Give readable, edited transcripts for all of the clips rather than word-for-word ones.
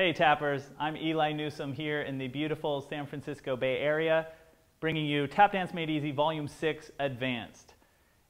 Hey tappers, I'm Eli Newsom here in the beautiful San Francisco Bay Area, bringing you Tap Dance Made Easy Volume 6 Advanced.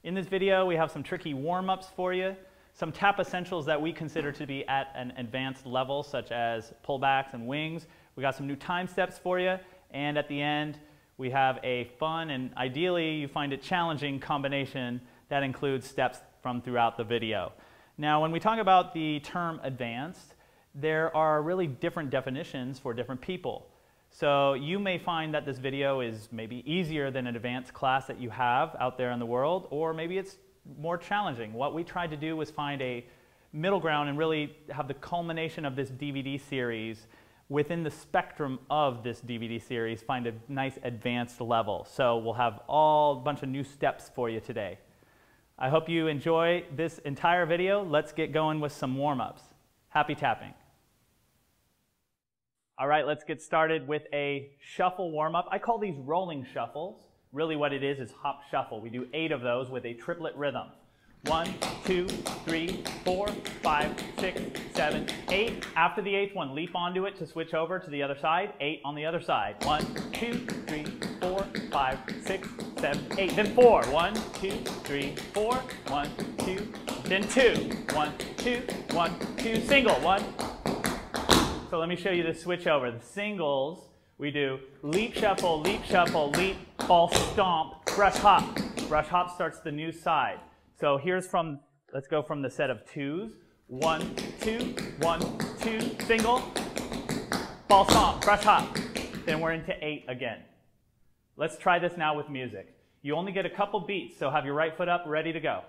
In this video we have some tricky warm-ups for you, some tap essentials that we consider to be at an advanced level such as pullbacks and wings. We got some new time steps for you, and at the end we have a fun and ideally you find it challenging combination that includes steps from throughout the video. Now when we talk about the term advanced, there are really different definitions for different people. So you may find that this video is maybe easier than an advanced class that you have out there in the world, or maybe it's more challenging. What we tried to do was find a middle ground and really have the culmination of this DVD series within the spectrum of this DVD series, find a nice advanced level. So we'll have a bunch of new steps for you today. I hope you enjoy this entire video. Let's get going with some warm-ups. Happy tapping. All right, let's get started with a shuffle warm-up. I call these rolling shuffles. Really what it is hop shuffle. We do 8 of those with a triplet rhythm. 1, 2, 3, 4, 5, 6, 7, 8. After the 8th one, leap onto it to switch over to the other side. 8 on the other side. 1, 2, 3, 4, 5, 6, 7, 8. Then 4. 1, 2, 3, 4. 1, 2. Then 2. 1, 2, 1, 2. Single. 1. So let me show you the switch over. The singles, we do leap, shuffle, leap, ball stomp, brush hop. Brush hop starts the new side. So here's let's go from the set of 2s. 1, 2, 1, 2, single, ball stomp, brush hop. Then we're into 8 again. Let's try this now with music. You only get a couple beats, so have your right foot up, ready to go.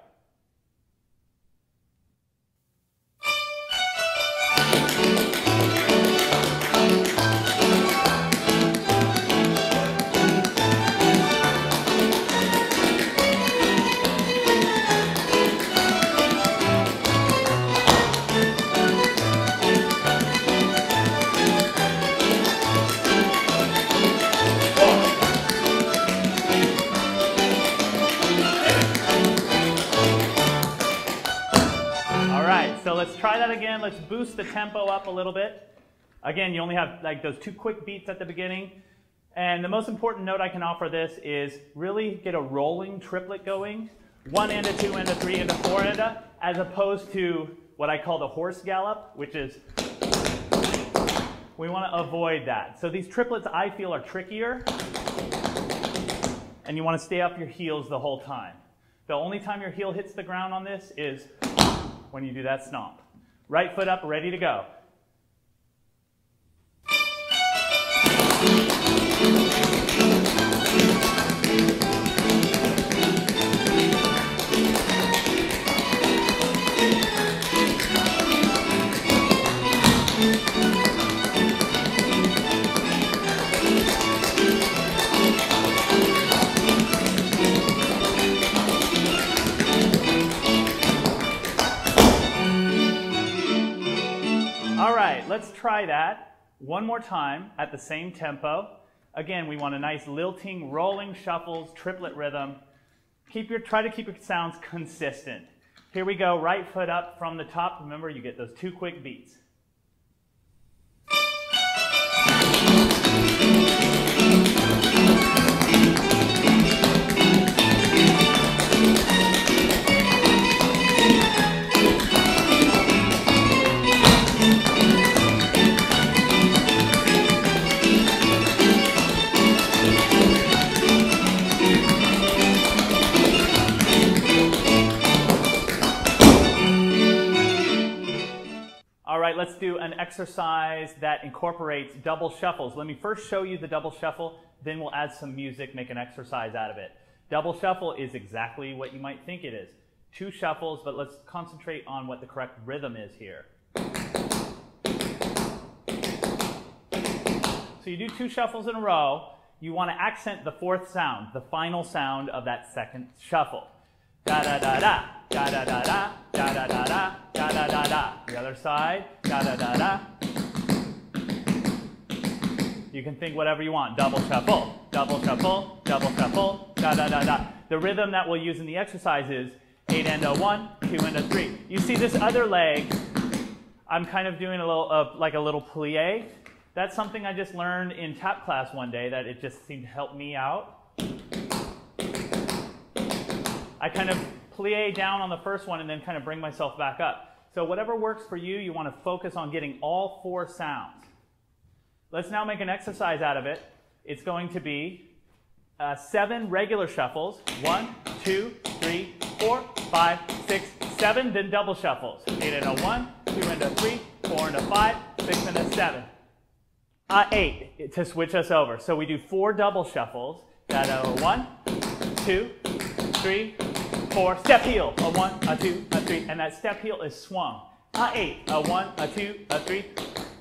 So let's try that again. Let's boost the tempo up a little bit. Again, you only have like those 2 quick beats at the beginning. And the most important note I can offer this is really get a rolling triplet going. 1 and a 2 and a 3 and a 4 and a, as opposed to what I call the horse gallop, which is, we want to avoid that. So these triplets I feel are trickier. And you want to stay up your heels the whole time. The only time your heel hits the ground on this is when you do that stomp. Right foot up, ready to go. All right, let's try that one more time at the same tempo. Again, we want a nice lilting, rolling shuffles, triplet rhythm. Try to keep your sounds consistent. Here we go, right foot up from the top. Remember, you get those 2 quick beats. Let's do an exercise that incorporates double shuffles. Let me first show you the double shuffle, then we'll add some music, make an exercise out of it. Double shuffle is exactly what you might think it is. 2 shuffles, but let's concentrate on what the correct rhythm is here. So you do 2 shuffles in a row. You want to accent the 4th sound, the final sound of that 2nd shuffle. Da-da-da-da, da-da-da-da, da-da-da-da, da-da-da-da. The other side, da-da-da-da. You can think whatever you want. Double shuffle, double shuffle, double shuffle, da-da-da-da. The rhythm that we'll use in the exercise is 8 and a 1, 2 and a 3. You see this other leg, I'm kind of doing a little, like a little plie. That's something I just learned in tap class one day that it just seemed to help me out. I kind of plie down on the first one and then kind of bring myself back up. So whatever works for you, you want to focus on getting all 4 sounds. Let's now make an exercise out of it. It's going to be 7 regular shuffles. 1, 2, 3, 4, 5, 6, 7, then double shuffles. 8 and a 1, 2 and a 3, 4 and a 5, 6 and a 7. 8 to switch us over. So we do 4 double shuffles. Got a 1, 2, 3, 4. Step heel. A 1, a 2, a 3. And that step heel is swung. 8. A 1, a 2, a 3,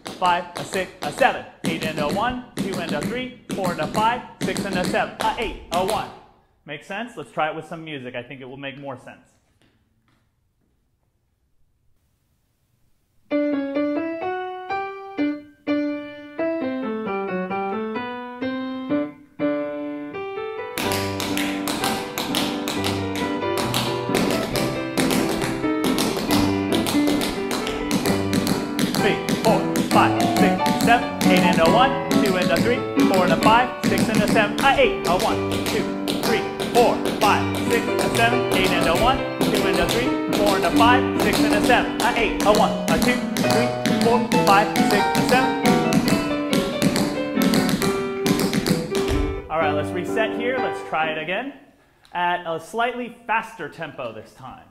5, a 6, a 7. 8 and a 1, 2 and a 3, 4 and a 5, 6 and a 7. 8, a 1. Make sense? Let's try it with some music. I think it will make more sense. And a 1, 2 and a 3, 4 and a 5, 6 and a 7, 8, a 1, 2, 3, 4, 5, 6, a 7, 8 and a 1, 2 and a 3, 4 and a 5, 6 and a 7, 8, a 1, a 2, 3, 4, 5, 6, a 7. All right, let's reset here. Let's try it again at a slightly faster tempo this time.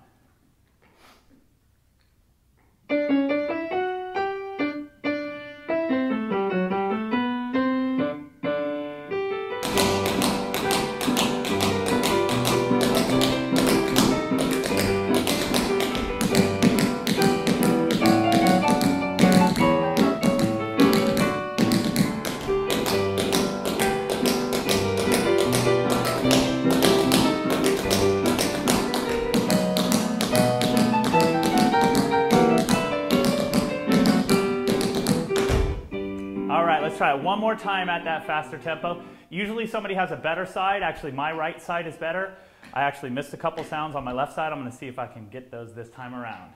Try it one more time at that faster tempo. Usually somebody has a better side. Actually, my right side is better. I actually missed a couple sounds on my left side. I'm going to see if I can get those this time around.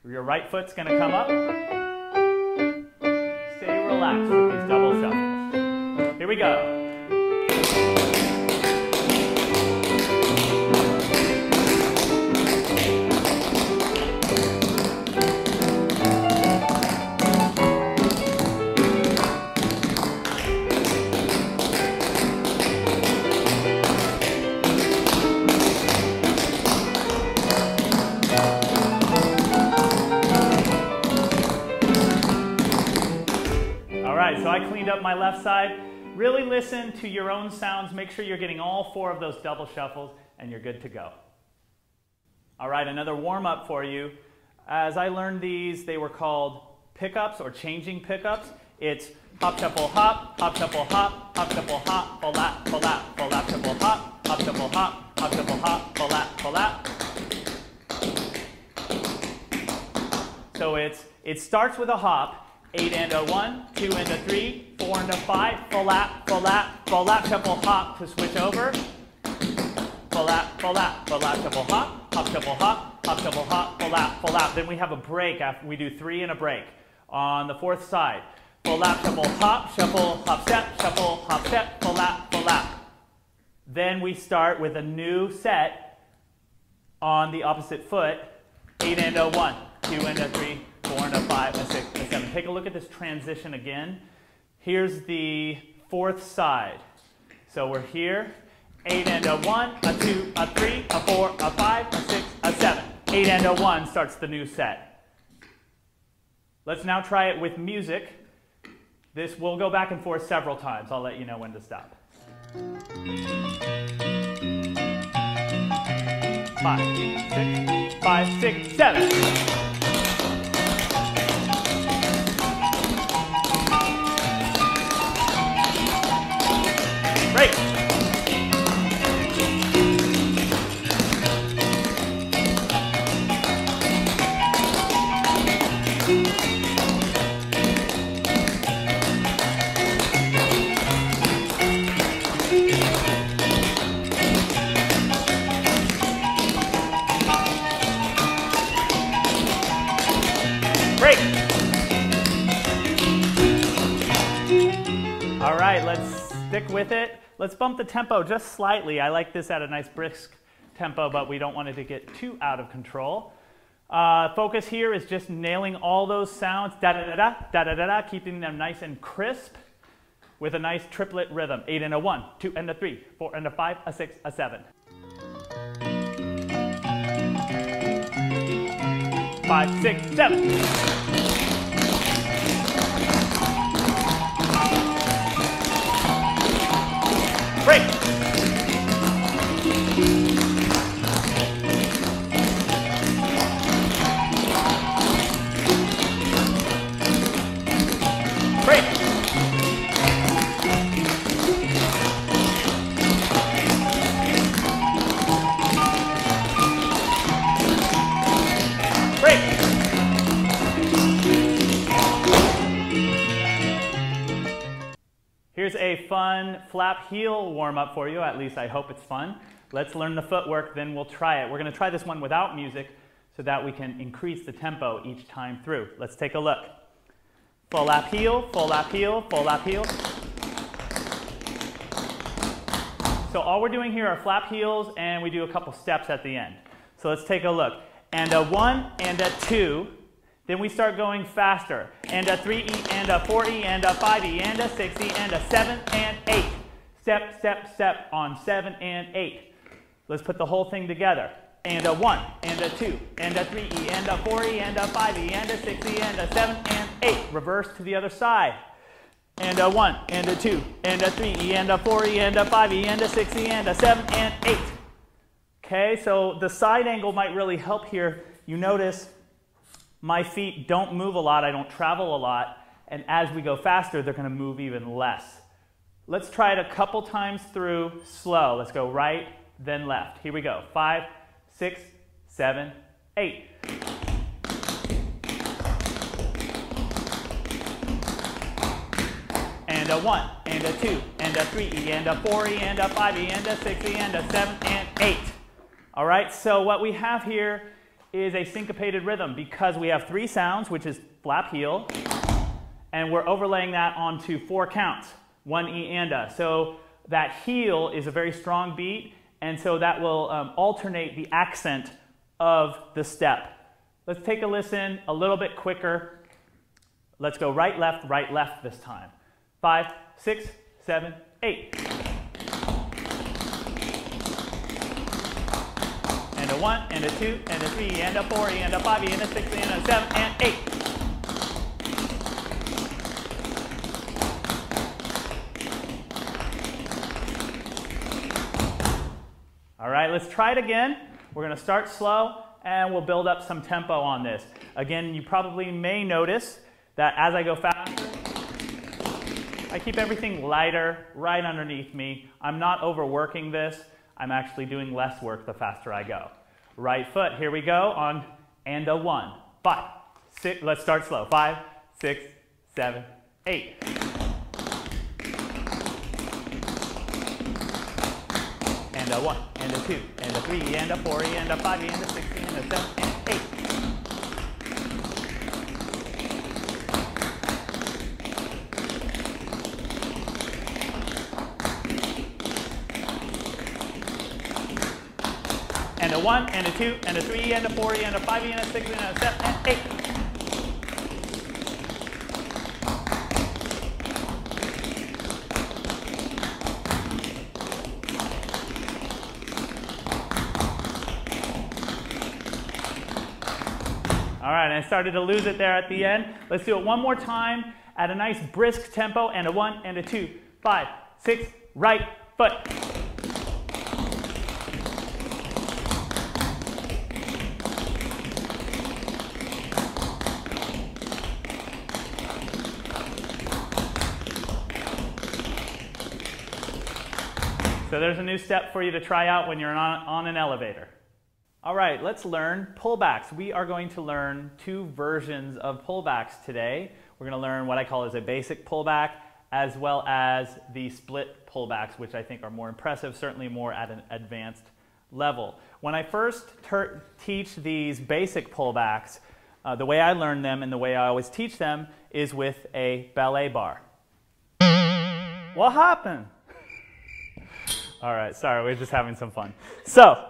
Your right foot's going to come up. Stay relaxed with these double shuffles. Here we go. So I cleaned up my left side. Really listen to your own sounds. Make sure you're getting all 4 of those double shuffles and you're good to go. All right, another warm-up for you. As I learned these, they were called pickups or changing pickups. It's hop, shuffle, hop, hop, shuffle, hop, hop, shuffle, hop, full lap, full lap, full lap, shuffle, hop, hop, shuffle, hop, hop, shuffle, hop, full lap, full lap. So it starts with a hop. 8 and a 1, 2 and a 3, 4 and a 5, full lap, full lap, full lap, shuffle, hop to switch over. Full lap, full lap, full lap, shuffle, hop, hop, shuffle, hop, hop, shuffle, hop, full lap, full lap. Then we have a break after we do 3 and a break. On the 4th side, full lap, shuffle, hop, step, full lap, full lap. Then we start with a new set on the opposite foot. 8 and a 1, 2 and a 3, 4 and a 5, a 6, a 7. Take a look at this transition again. Here's the 4th side. So we're here. 8 and a 1, a 2, a 3, a 4, a 5, a 6, a 7. 8 and a 1 starts the new set. Let's now try it with music. This will go back and forth several times. I'll let you know when to stop. 5, 6, 7. Break. right, let's stick with it. Let's bump the tempo just slightly. I like this at a nice brisk tempo, but we don't want it to get too out of control. Focus here is just nailing all those sounds, da-da-da-da, da-da-da-da, keeping them nice and crisp with a nice triplet rhythm. 8 and a 1, 2 and a 3, 4 and a 5, a 6, a 7. 5, 6, 7. Break. Break. Break. Here's a fun flap heel warm-up for you. At least I hope it's fun. Let's learn the footwork, then we'll try it. We're going to try this one without music so that we can increase the tempo each time through. Let's take a look. Full lap heel, full lap heel, full lap heel. So all we're doing here are flap heels, and we do a couple steps at the end. So let's take a look. And a 1 and a 2. Then we start going faster. And a 3E and a 4E and a 5E and a 6E and a 7 and 8. Step, step, step on 7 and 8. Let's put the whole thing together. And a 1 and a 2 and a 3E and a 4E and a 5E and a 6E and a 7 and 8. Reverse to the other side. And a 1 and a 2 and a 3E and a 4E and a 5E and a 6E and a 7 and 8. Okay, so the side angle might really help here. You notice my feet don't move a lot, I don't travel a lot, and as we go faster, they're going to move even less. Let's try it a couple times through slow. Let's go right, then left. Here we go. 5, 6, 7, 8. And a 1, and a 2, and a 3E, and a 4E, and a 5E, and a 6E, and a 7, and 8. All right, so what we have here is a syncopated rhythm because we have 3 sounds, which is flap heel, and we're overlaying that onto 4 counts, 1 E and a. So that heel is a very strong beat, and so that will alternate the accent of the step. Let's take a listen a little bit quicker. Let's go right, left this time. 5, 6, 7, 8. And a 1, and a 2, and a 3, and a 4, and a 5, and a 6, and a 7, and 8. All right, let's try it again. We're going to start slow, and we'll build up some tempo on this. Again, you probably may notice that as I go faster, I keep everything lighter right underneath me. I'm not overworking this. I'm actually doing less work the faster I go. Right foot, here we go on and a 1. 5, 6, let's start slow. 5, 6, 7, 8. And a 1, and a 2, and a 3, and a 4, and a 5, and a 6, and a 7, and 8. And a 1, and a 2, and a 3, and a 4, and a 5, and a 6, and a 7, and 8. All right, I started to lose it there at the end. Let's do it one more time at a nice brisk tempo, and a 1, and a 2, 5, 6, right foot. So there's a new step for you to try out when you're on an elevator. All right, let's learn pullbacks. We are going to learn 2 versions of pullbacks today. We're going to learn what I call as a basic pullback, as well as the split pullbacks, which I think are more impressive, certainly more at an advanced level. When I first teach these basic pullbacks, the way I learn them and the way I always teach them is with a ballet bar. What happened? All right, sorry, we're just having some fun. So,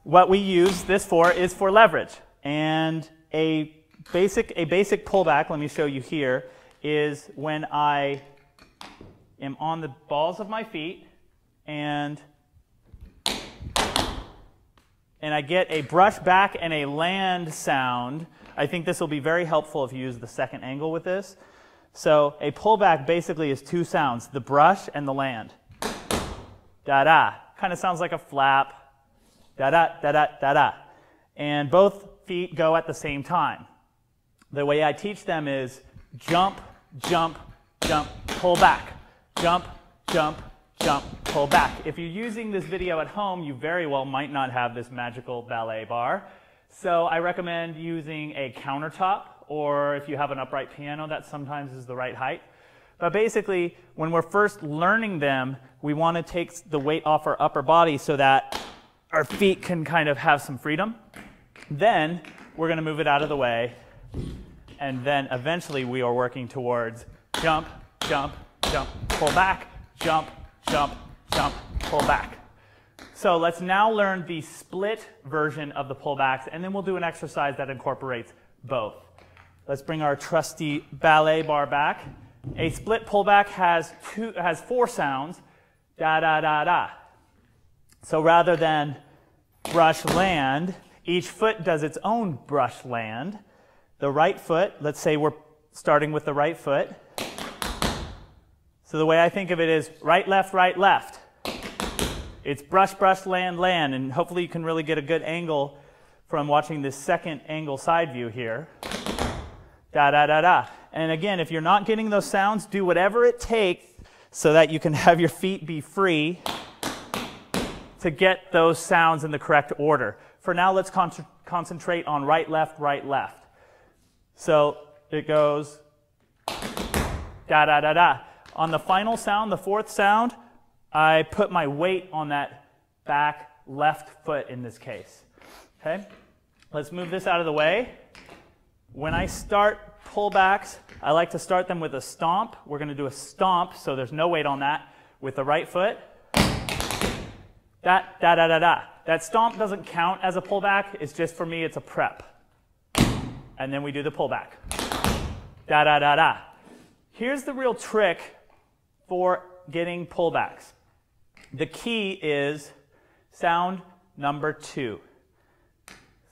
what we use this for is for leverage. And a basic pullback, let me show you here, is when I am on the balls of my feet and I get a brush back and a land sound. I think this will be very helpful if you use the second angle with this. So a pullback basically is two sounds, the brush and the land. Da-da. Kind of sounds like a flap. Da-da, da-da, da-da. And both feet go at the same time. The way I teach them is jump, jump, jump, pull back. Jump, jump, jump, pull back. If you're using this video at home, you very well might not have this magical ballet bar. So I recommend using a countertop, or if you have an upright piano, that sometimes is the right height. But basically, when we're first learning them, we want to take the weight off our upper body so that our feet can kind of have some freedom. Then we're going to move it out of the way. And then eventually we are working towards jump, jump, jump, pull back, jump, jump, jump, pull back. So let's now learn the split version of the pullbacks, and then we'll do an exercise that incorporates both. Let's bring our trusty ballet bar back. A split pullback has four sounds, da da da da. So rather than brush land, each foot does its own brush land. The right foot, let's say we're starting with the right foot. So the way I think of it is right, left, right, left. It's brush, brush, land, land, and hopefully you can really get a good angle from watching this second angle side view here. Da, da, da, da. And again, if you're not getting those sounds, do whatever it takes so that you can have your feet be free to get those sounds in the correct order. For now, let's concentrate on right, left, right, left. So it goes da, da, da, da. On the final sound, the fourth sound, I put my weight on that back left foot in this case. Okay? Let's move this out of the way. When I start pullbacks, I like to start them with a stomp. We're going to do a stomp, so there's no weight on that, with the right foot. Da, da, da, da, da. That stomp doesn't count as a pullback. It's just, for me, it's a prep. And then we do the pullback. Da, da, da, da. Here's the real trick for getting pullbacks. The key is sound number 2.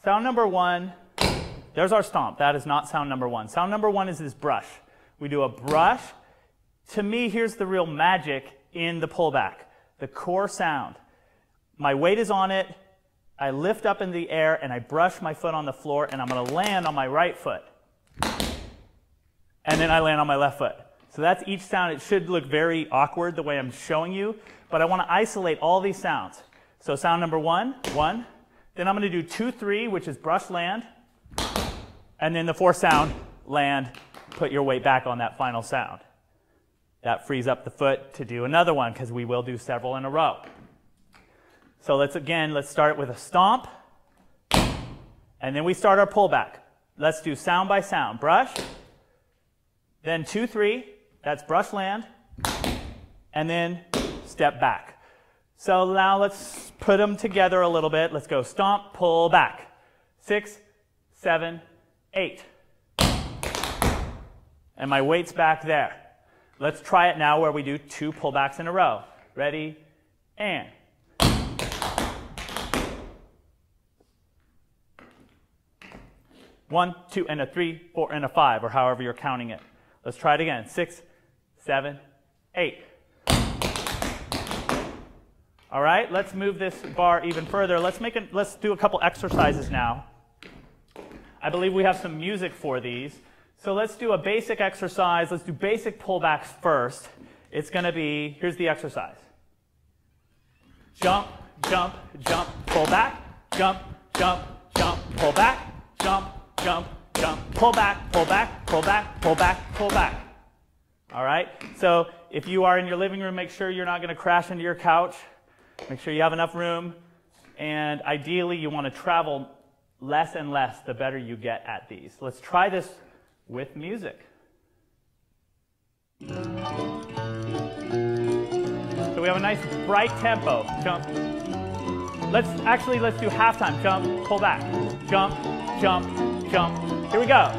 Sound number 1, there's our stomp. That is not sound number 1. Sound number 1 is this brush. We do a brush. To me, here's the real magic in the pullback, the core sound. My weight is on it. I lift up in the air and I brush my foot on the floor, and I'm going to land on my right foot. And then I land on my left foot. So that's each sound. It should look very awkward the way I'm showing you, but I want to isolate all these sounds. So sound number 1, 1. Then I'm going to do 2, 3, which is brush, land. And then the fourth sound, land, put your weight back on that final sound. That frees up the foot to do another one, because we will do several in a row. So let's start with a stomp. And then we start our pullback. Let's do sound by sound. Brush. Then 2, 3. That's brush, land. And then step back. So now let's put them together a little bit. Let's go stomp, pull back. 6, 7, 8. And my weight's back there. Let's try it now where we do 2 pullbacks in a row. Ready? And. One, 2, and a 3, 4, and a 5, or however you're counting it. Let's try it again. 6, 7, 8. All right, let's move this bar even further. Let's do a couple exercises now. I believe we have some music for these. So let's do a basic exercise. Let's do basic pullbacks first. It's going to be, here's the exercise. Jump, jump, jump, pull back. Jump, jump, jump, pull back. Jump, jump, jump, pull back, pull back, pull back, pull back, pull back. All right? So if you are in your living room, make sure you're not going to crash into your couch. Make sure you have enough room. And ideally, you want to travel less and less the better you get at these. Let's try this with music. have a nice bright tempo. Jump. Let's do halftime. Jump, pull back. Jump, jump, jump. Here we go.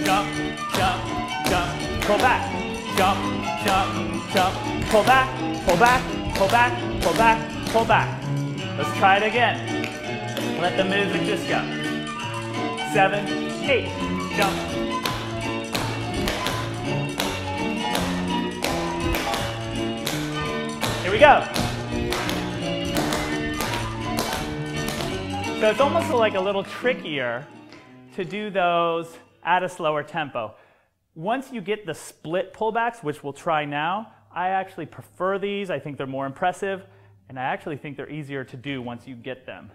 Jump, jump, jump, pull back. Jump, jump, jump, pull back, pull back, pull back, pull back, pull back. Let's try it again. Let the music just go. 7, 8, jump. Here we go. So it's almost like a little trickier to do those at a slower tempo. Once you get the split pullbacks, which we'll try now, I actually prefer these. I think they're more impressive, and I actually think they're easier to do once you get them.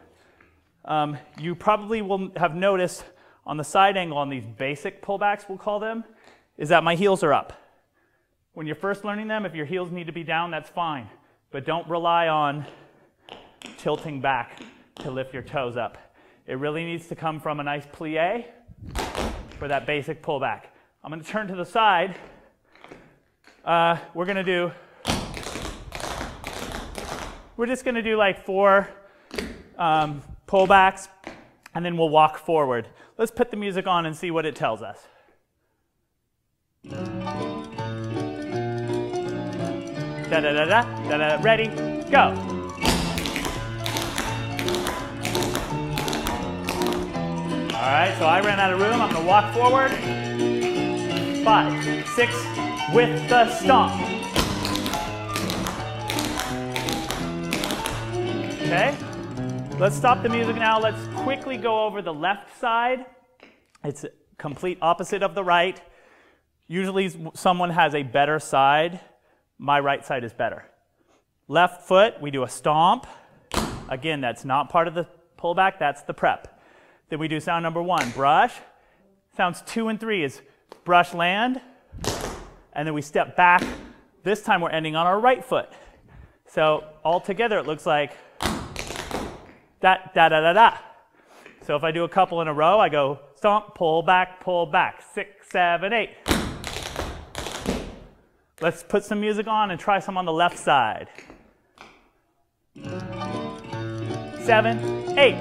You probably will have noticed on the side angle on these basic pullbacks, we'll call them, is that my heels are up. When you're first learning them, if your heels need to be down, that's fine. But don't rely on tilting back to lift your toes up. It really needs to come from a nice plie for that basic pullback. I'm going to turn to the side. We're just going to do like 4 pullbacks, and then we'll walk forward. Let's put the music on and see what it tells us. Da da da da da da. Ready? Go. All right, so I ran out of room. I'm going to walk forward. 5, 6, with the stomp. Okay, let's stop the music now. Let's quickly go over the left side. It's complete opposite of the right. Usually someone has a better side. My right side is better. Left foot, we do a stomp. Again, that's not part of the pullback, that's the prep. Then we do sound number 1, brush. Sounds 2 and 3 is brush, land, and then we step back. This time we're ending on our right foot. So all together it looks like da da da da da. So if I do a couple in a row, I go stomp, pull back, 6, 7, 8. Let's put some music on and try some on the left side. 7, 8.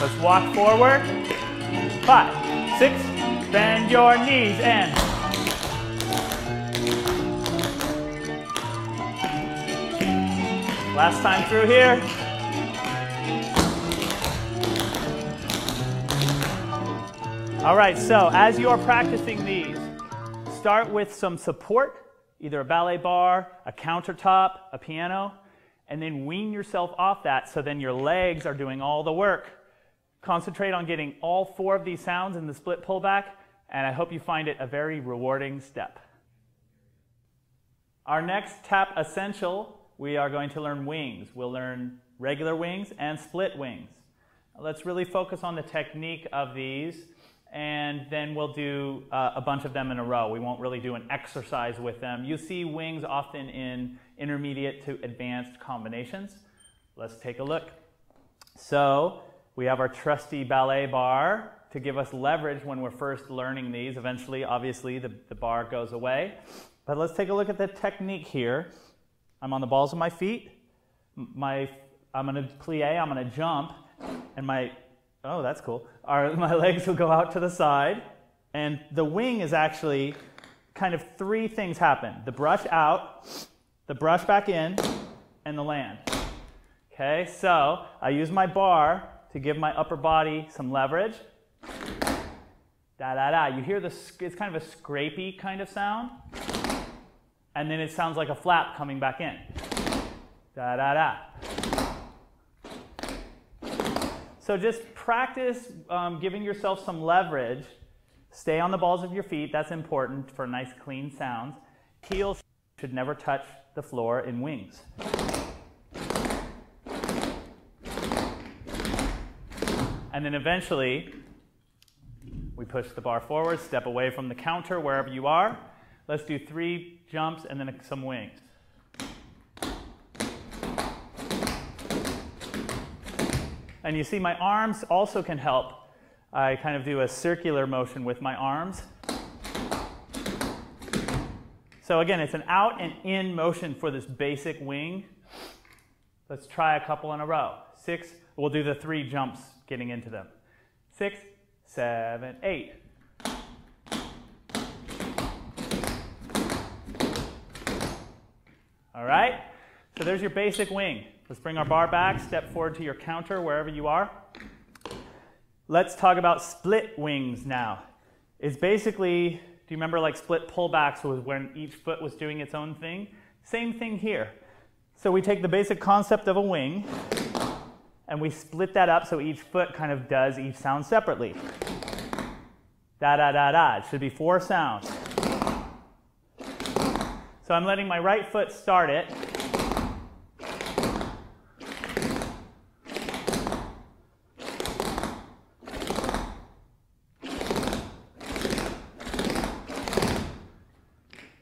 Let's walk forward. 5, 6, bend your knees and last time through here. All right, so as you are practicing these, start with some support, either a ballet bar, a countertop, a piano, and then wean yourself off that so then your legs are doing all the work. Concentrate on getting all 4 of these sounds in the split pullback, and I hope you find it a very rewarding step. Our next tap essential, we are going to learn wings. We'll learn regular wings and split wings. Let's really focus on the technique of these, and then we'll do a bunch of them in a row. We won't really do an exercise with them. You see wings often in intermediate to advanced combinations. Let's take a look. So we have our trusty ballet bar to give us leverage when we're first learning these. Eventually, obviously, the bar goes away. But let's take a look at the technique here. I'm on the balls of my feet. I'm going to plie, I'm going to jump, and oh, that's cool. My legs will go out to the side, and the wing is actually kind of 3 things happen. The brush out, the brush back in, and the land. Okay, so I use my bar to give my upper body some leverage. Da da da. You hear this, it's kind of a scrapey kind of sound, and then it sounds like a flap coming back in. Da da da. So just practice giving yourself some leverage. Stay on the balls of your feet. That's important for nice, clean sounds. Heels should never touch the floor in wings. And then eventually, we push the bar forward, step away from the counter wherever you are. Let's do 3 jumps and then some wings. And you see my arms also can help I kind of do a circular motion with my arms. So again, it's an out and in motion for this basic wing. Let's try a couple in a row. 6, we'll do the 3 jumps getting into them. 6, 7, 8. All right, so there's your basic wing. Let's bring our bar back, step forward to your counter wherever you are. Let's talk about split wings now. It's basically, do you remember like split pullbacks was when each foot was doing its own thing? Same thing here. So we take the basic concept of a wing and we split that up so each foot kind of does each sound separately. Da da da da. It should be 4 sounds. So I'm letting my right foot start it.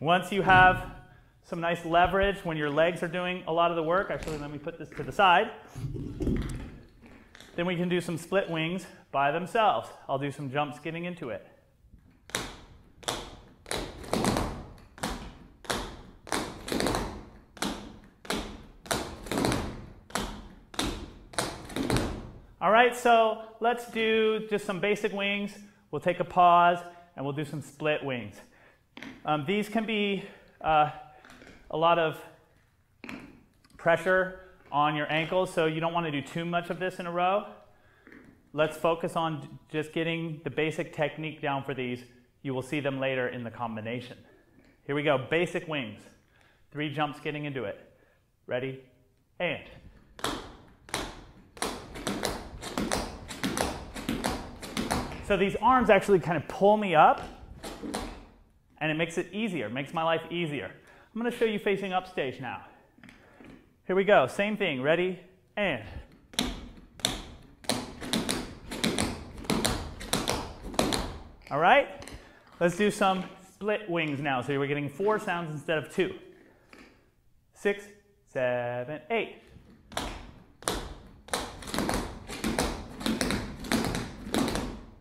Once you have some nice leverage when your legs are doing a lot of the work, actually let me put this to the side, then we can do some split wings by themselves. I'll do some jumps getting into it. All right, so let's do just some basic wings. We'll take a pause and we'll do some split wings. These can be a lot of pressure on your ankles, so you don't want to do too much of this in a row. Let's focus on just getting the basic technique down for these. You will see them later in the combination. Here we go, basic wings. 3 jumps getting into it. Ready, and. So these arms actually kind of pull me up, and it makes it easier, makes my life easier. I'm going to show you facing up stage now. Here we go, same thing, ready, and. All right, let's do some split wings now. So we're getting 4 sounds instead of 2. 6, 7, 8.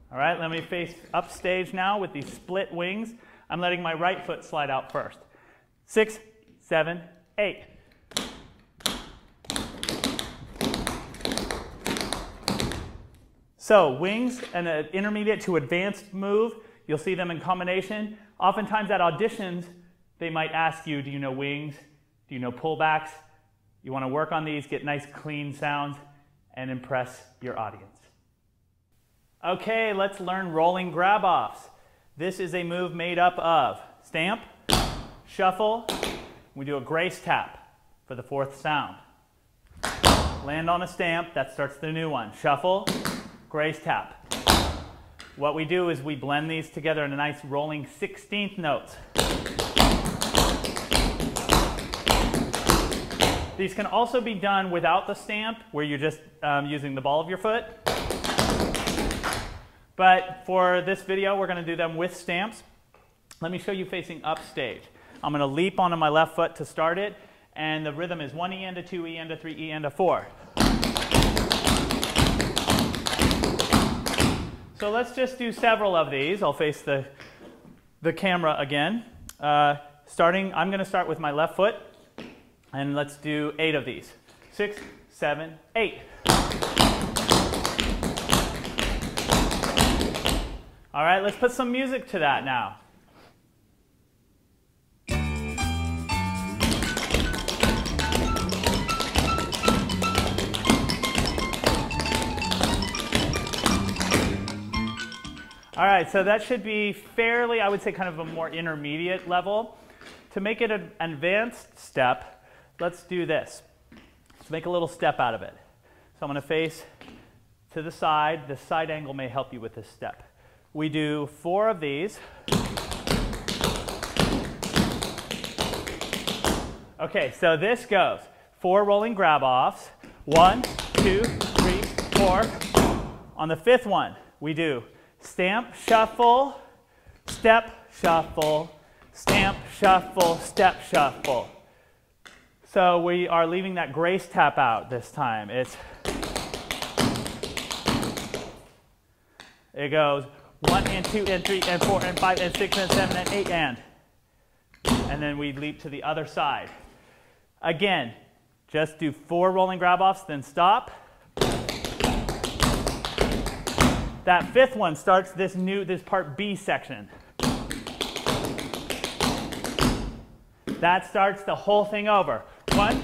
All right, let me face upstage now with these split wings. I'm letting my right foot slide out first. 6, 7, 8. So wings and an intermediate to advanced move, you'll see them in combination. Oftentimes at auditions, they might ask you, do you know wings? Do you know pullbacks? You want to work on these, get nice clean sounds, and impress your audience. Okay, let's learn rolling grab-offs. This is a move made up of stamp, shuffle, we do a grace tap for the 4th sound. Land on a stamp, that starts the new one. Shuffle, grace tap. What we do is we blend these together in a nice rolling 16th notes. These can also be done without the stamp, where you're just using the ball of your foot. But for this video, we're going to do them with stamps. Let me show you facing upstage. I'm going to leap onto my left foot to start it, and the rhythm is 1 E and a 2 E and a 3 E and a 4. So let's just do several of these. I'll face the camera again. I'm going to start with my left foot, and let's do 8 of these. 6, 7, 8. All right, let's put some music to that now. All right, so that should be fairly, I would say, kind of a more intermediate level. To make it an advanced step, let's do this. Let's make a little step out of it. So I'm going to face to the side. The side angle may help you with this step. We do 4 of these. Okay, so this goes 4 rolling grab-offs. 1, 2, 3, 4. On the 5th one, we do stamp, shuffle, step, shuffle, stamp, shuffle, step, shuffle. So we are leaving that grace tap It goes 1 and 2 and 3 and 4 and 5 and 6 and 7 and 8 and then we leap to the other side. Again, just do 4 rolling grab-offs, then stop. That 5th one starts this part B section. That starts the whole thing over. 1, 2,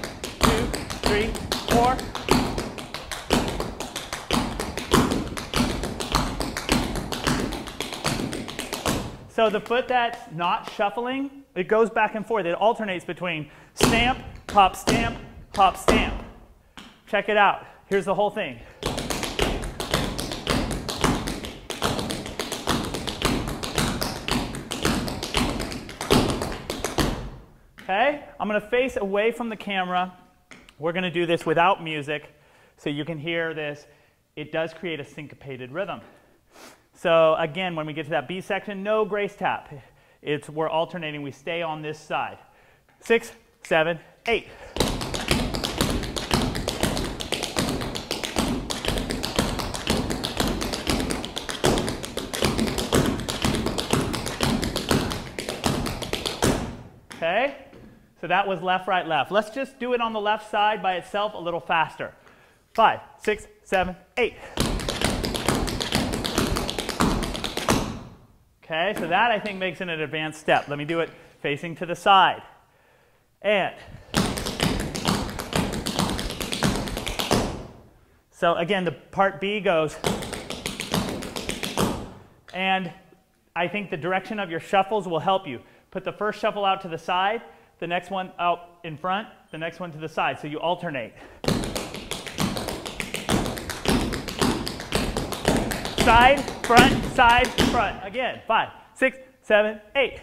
3, 4. So the foot that's not shuffling, it goes back and forth. It alternates between stamp, hop, stamp, hop, stamp. Check it out. Here's the whole thing. Okay, I'm going to face away from the camera. We're going to do this without music so you can hear this. It does create a syncopated rhythm. So again, when we get to that B section, no grace tap. We're alternating. We stay on this side. 6, 7, 8. Okay, so that was left, right, left. Let's just do it on the left side by itself a little faster. 5, 6, 7, 8. Okay, so that I think makes it an advanced step. Let me do it facing to the side. And so again, the part B goes, and I think the direction of your shuffles will help you. Put the first shuffle out to the side, the next one out in front, the next one to the side, so you alternate. Side, front. Again, 5, 6, 7, 8.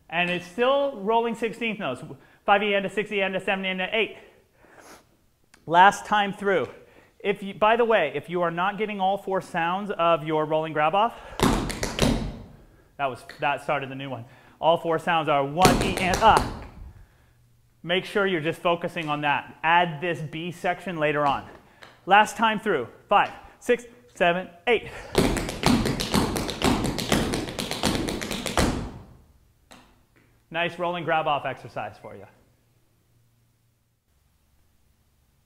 And it's still rolling 16th notes. 5E and a 6E and a 7E and a 8. Last time through. By the way, if you are not getting all 4 sounds of your rolling grab off, that started the new one. All 4 sounds are 1E and Make sure you're just focusing on that. Add this B section later on. Last time through. 5, 6, 7, 8. Nice rolling grab off exercise for you.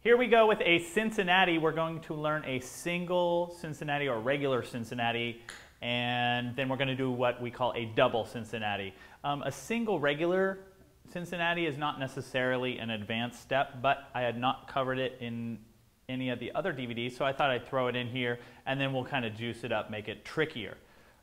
Here we go with a Cincinnati. We're going to learn a single Cincinnati or regular Cincinnati, and then we're going to do what we call a double Cincinnati. A single regular Cincinnati is not necessarily an advanced step, but I had not covered it in any of the other DVDs, so I thought I'd throw it in here, and then we'll kind of juice it up, make it trickier.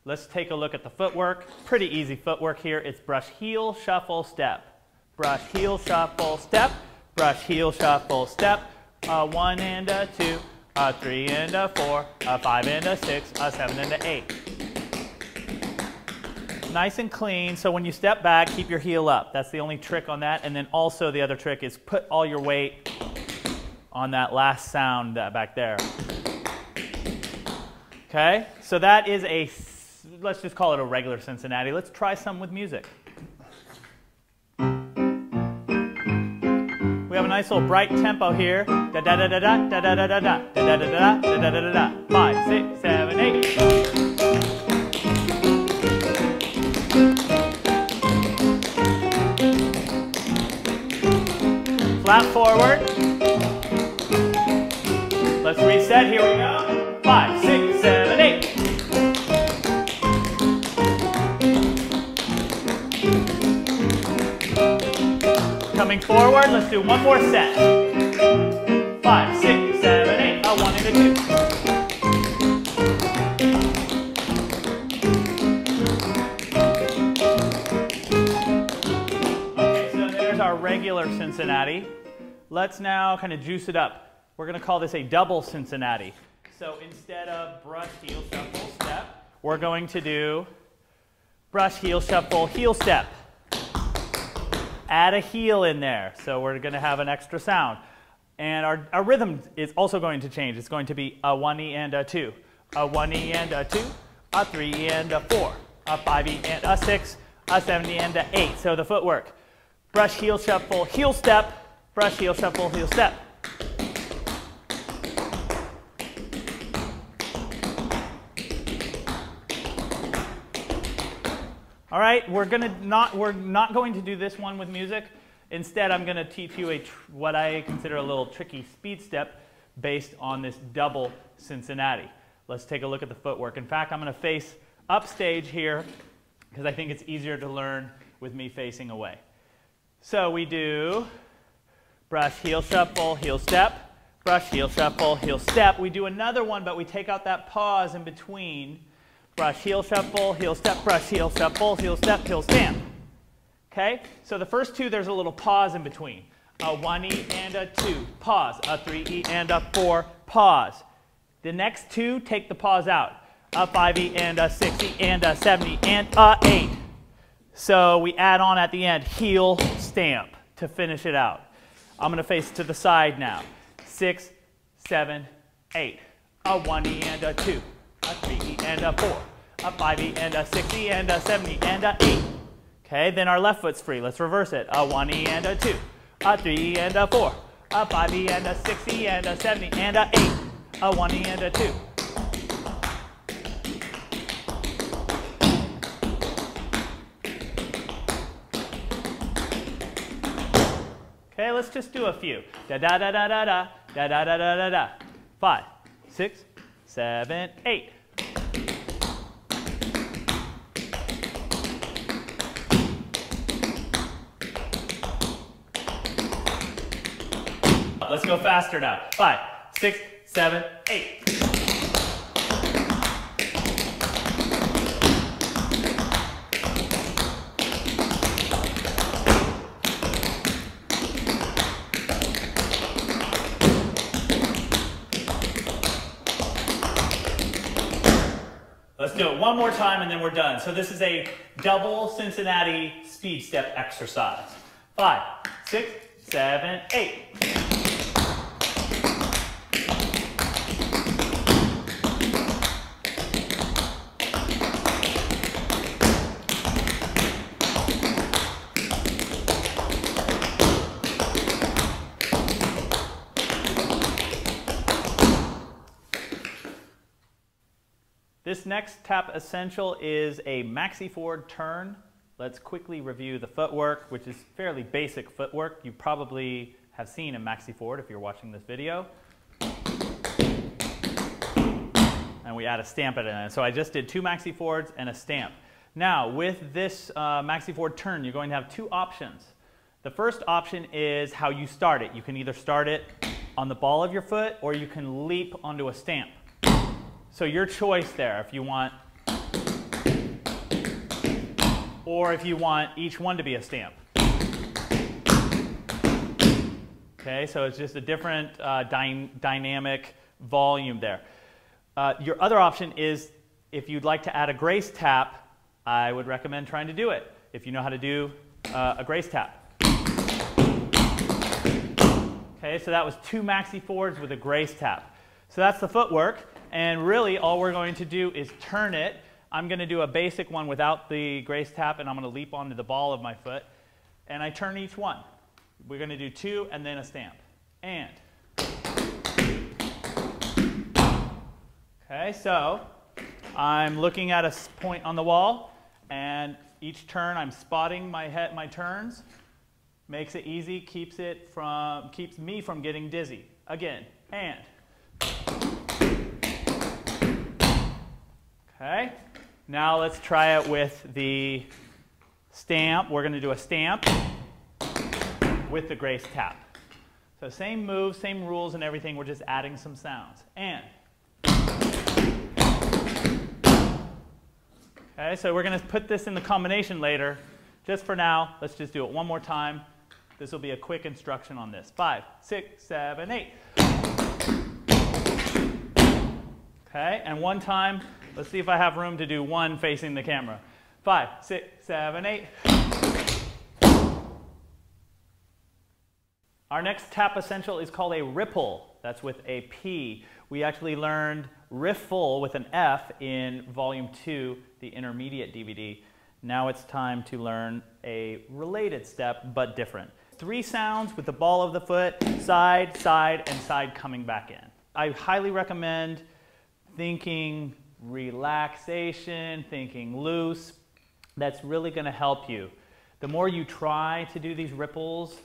Let's take a look at the footwork. Pretty easy footwork here. It's brush, heel, shuffle, step. Brush, heel, shuffle, step. Brush, heel, shuffle, step. 1 and a 2, a 3 and a 4, a 5 and a 6, a 7 and a 8. Nice and clean, so when you step back, keep your heel up. That's the only trick on that. And then also the other trick is put all your weight on that last sound back there. Okay, so that is let's just call it a regular Cincinnati. Let's try some with music. We have a nice little bright tempo here. Da da da da da da da da da da da da da da da da da. 5, 6, 7, 8. Flat forward. Let's reset. Here we go. 5, 6, 7, 8. Coming forward, let's do one more set. 5, 6, 7, 8. A 1 and a 2. Okay, so there's our regular Cincinnati. Let's now kind of juice it up. We're going to call this a double Cincinnati. So instead of brush, heel, shuffle, step, we're going to do brush, heel, shuffle, heel, step. Add a heel in there, so we're going to have an extra sound. And our rhythm is also going to change. It's going to be a 1E and a 2, a 1E and a 2, a 3E and a 4, a 5E and a 6, a 7E and a 8. So the footwork. Brush, heel, shuffle, heel, step. Brush, heel, shuffle, heel, step. All right, we're not going to do this one with music. Instead, I'm going to teach you what I consider a little tricky speed step based on this double Cincinnati. Let's take a look at the footwork. In fact, I'm going to face upstage here because I think it's easier to learn with me facing away. So we do brush, heel, shuffle, heel, step. Brush, heel, shuffle, heel, step. We do another one, but we take out that pause in between. Brush, heel, shuffle, heel, step, brush, heel, shuffle, heel, step, heel, stamp. Okay? So the first two, there's a little pause in between. A 1E and a 2, pause. A 3E and a 4, pause. The next two, take the pause out. A 5E and a 6E and a 7E and a 8. So we add on at the end, heel, stamp to finish it out. I'm going to face to the side now. 6, 7, 8. A 1E and a 2. A 3E and a 4. A 5E and a 6E and a 7E and a 8. Okay, then our left foot's free. Let's reverse it. A 1E and a 2. A 3E and a 4. A 5E and a 6E and a 7E and a 8. A 1E and a 2. Okay, let's just do a few. Da da da da da da da da da da da da. 5, 6, 7, 8. Let's go faster now. 5, 6, 7, 8. Let's do it one more time and then we're done. So this is a double Cincinnati speed step exercise. 5, 6, 7, 8. This next tap essential is a Maxi-ford turn. Let's quickly review the footwork, which is fairly basic footwork. You probably have seen a Maxi-ford if you're watching this video. And we add a stamp at it. So I just did 2 Maxi-fords and a stamp. Now, with this Maxi-ford turn, you're going to have 2 options. The first option is how you start it. You can either start it on the ball of your foot or you can leap onto a stamp. So your choice there, if you want, or if you want each one to be a stamp. Okay, so it's just a different dynamic volume there. Your other option is, if you'd like to add a grace tap, I would recommend trying to do it, if you know how to do a grace tap. Okay, so that was 2 Maxi-fords with a grace tap. So that's the footwork. And really, all we're going to do is turn it. I'm going to do a basic one without the grace tap, and I'm going to leap onto the ball of my foot. And I turn each one. We're going to do 2 and then a stamp. And. Okay, so I'm looking at a point on the wall, and each turn I'm spotting my turns. Makes it easy, keeps me from getting dizzy. Again, and. Okay, now let's try it with the stamp. We're going to do a stamp with the grace tap. So same moves, same rules and everything, we're just adding some sounds. And. Okay, so we're going to put this in the combination later. Just for now, let's just do it one more time. This will be a quick instruction on this. 5, 6, 7, 8. Okay, and one time. Let's see if I have room to do 1 facing the camera. 5, 6, 7, 8. Our next tap essential is called a ripple. That's with a P. We actually learned riffle with an F in Volume 2, the intermediate DVD. Now it's time to learn a related step, but different. 3 sounds with the ball of the foot, side, side, and side coming back in. I highly recommend thinking relaxation, thinking loose. that's really going to help you. The more you try to do these ripples,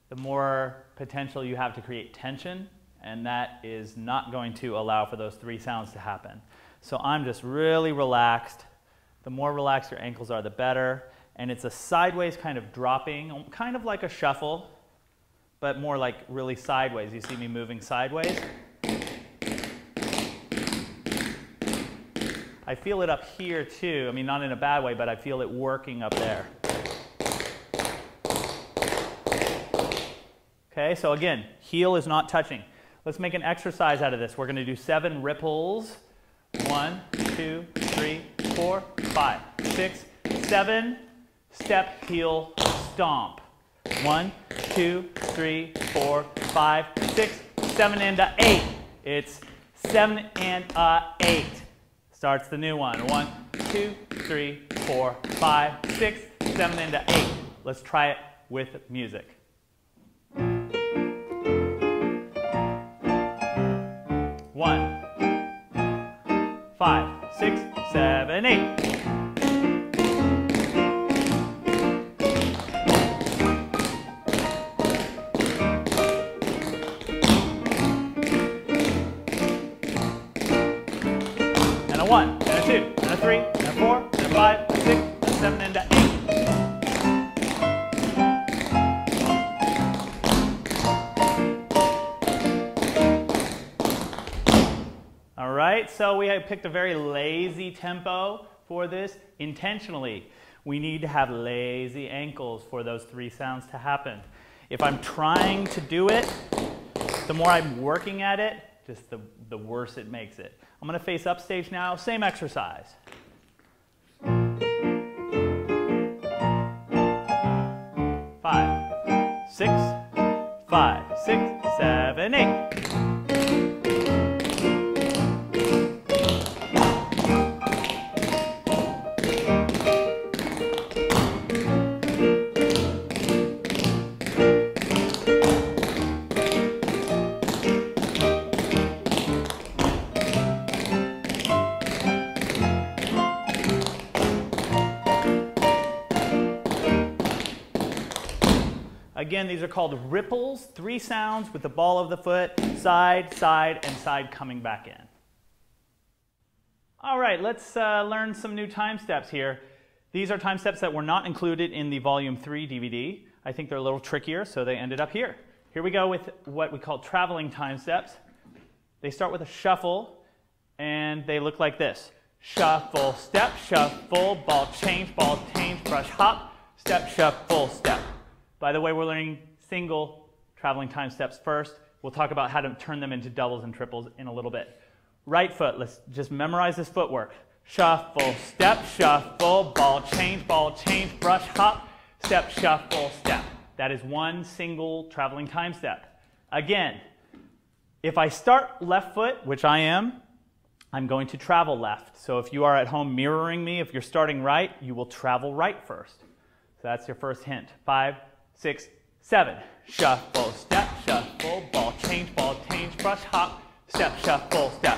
the more potential you have to create tension, and that is not going to allow for those 3 sounds to happen. So I'm just really relaxed. The more relaxed your ankles are, the better. And it's a sideways kind of dropping, kind of like a shuffle, but more like really sideways. You see me moving sideways. I feel it up here too. I mean, not in a bad way, but I feel it working up there. Okay, so again, heel is not touching. Let's make an exercise out of this. We're going to do 7 ripples. 1, 2, 3, 4, 5, 6, 7. Step, heel, stomp. 1, 2, 3, 4, 5, 6, 7, and 8. It's 7 and 8. Starts the new one. 1, 2, 3, 4, 5, 6, 7, and 8. Let's try it with music. 1, 5, 6, 7, 8. And a 1, and a 2, and a 3, and a 4, and a 5, and a 6, and a 7, and a 8. All right, so we have picked a very lazy tempo for this intentionally. We need to have lazy ankles for those 3 sounds to happen. If I'm trying to do it, the more I'm working at it, just the worse it makes it. I'm going to face upstage now, same exercise. 5, 6, 5, 6, 7, 8. Again, these are called ripples, 3 sounds with the ball of the foot, side, side, and side coming back in. All right, let's learn some new time steps here. These are time steps that were not included in the Volume 3 DVD. I think they're a little trickier, so they ended up here. Here we go with what we call traveling time steps. They start with a shuffle, and they look like this. Shuffle, step, shuffle, ball change, brush, hop, step, shuffle, step. By the way, we're learning single traveling time steps first. We'll talk about how to turn them into doubles and triples in a little bit. Right foot, let's just memorize this footwork. Shuffle, step, shuffle, ball change, brush, hop, step, shuffle, step. That is one single traveling time step. Again, if I start left foot, which I am, I'm going to travel left. So if you are at home mirroring me, if you're starting right, you will travel right first. So that's your first hint. 5, 6, 7. Shuffle, step, shuffle, ball change, brush, hop, step, shuffle, step.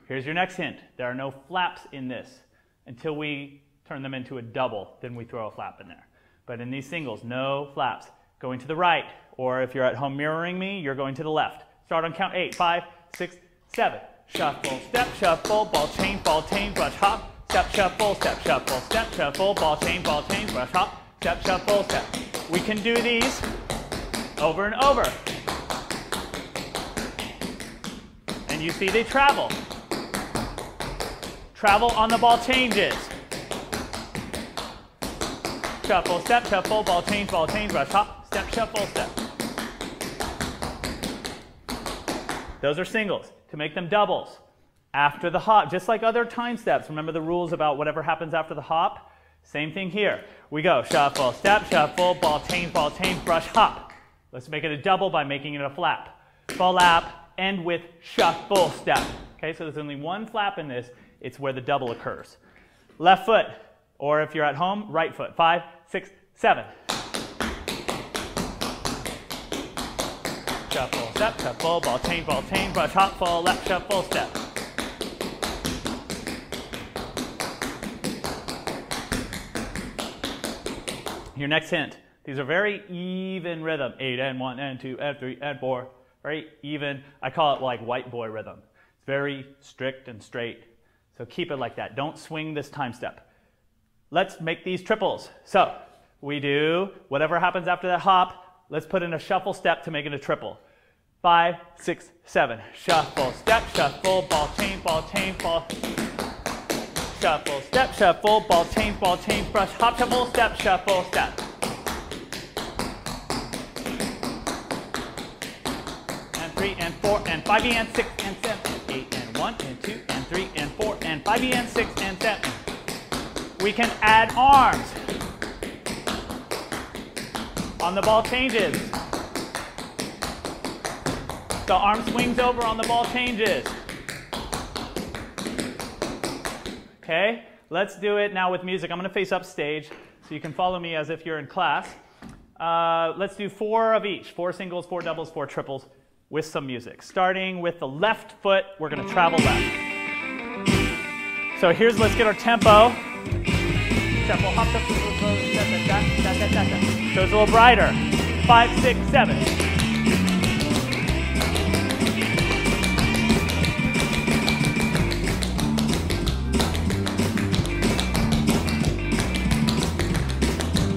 Here's your next hint. There are no flaps in this until we turn them into a double. Then we throw a flap in there. But in these singles, no flaps. Going to the right, or if you're at home mirroring me, you're going to the left. Start on count 8. 5, 6, 7. Shuffle, step, shuffle, ball change, brush, hop, step, shuffle, step, shuffle, ball change, brush, hop, step, shuffle, step. We can do these over and over. And you see they travel. Travel on the ball changes. Shuffle, step, shuffle, ball change, brush, hop, step, shuffle, step. Those are singles. To make them doubles, after the hop, just like other time steps, remember the rules about whatever happens after the hop? Same thing here. We go shuffle, step, shuffle, ball change, brush, hop. Let's make it a double by making it a flap. Flap, end with shuffle, step. Okay, so there's only one flap in this. It's where the double occurs. Left foot, or if you're at home, right foot. 5, 6, 7. Shuffle, step, shuffle, ball change, brush, hop, full, left, shuffle, step. Your next hint. These are very even rhythm. 8 and 1 and 2 and 3 and 4. Very even. I call it like white boy rhythm. It's very strict and straight. So keep it like that. Don't swing this time step. Let's make these triples. So we do whatever happens after that hop. Let's put in a shuffle step to make it a triple. 5, 6, 7. Shuffle, step, shuffle, ball, chain, ball. Shuffle, step, shuffle, ball, chain, brush, hop, shuffle, step, shuffle, step. And 3 and 4 and 5 and 6 and 7 and 8 and 1 and 2 and 3 and 4 and 5 and 6 and 7. We can add arms on the ball changes. The arm swings over on the ball changes. Okay, let's do it now with music. I'm going to face up stage so you can follow me as if you're in class. Let's do 4 of each. 4 singles, 4 doubles, 4 triples with some music. Starting with the left foot, we're going to travel left. So let's get our tempo. Shuffle, hop, so it's a little brighter. 5, 6, 7.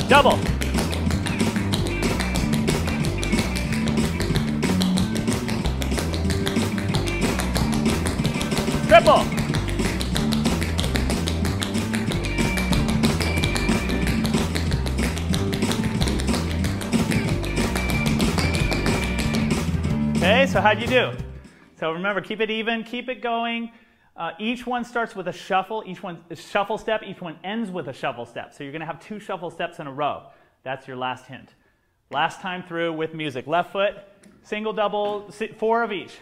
Double. Triple. Okay, so how'd you do? So remember, keep it even, keep it going. Each one starts with a shuffle, each one is shuffle step, each one ends with a shuffle step. So you're going to have 2 shuffle steps in a row. That's your last hint. Last time through with music. Left foot, single, double, 4 of each.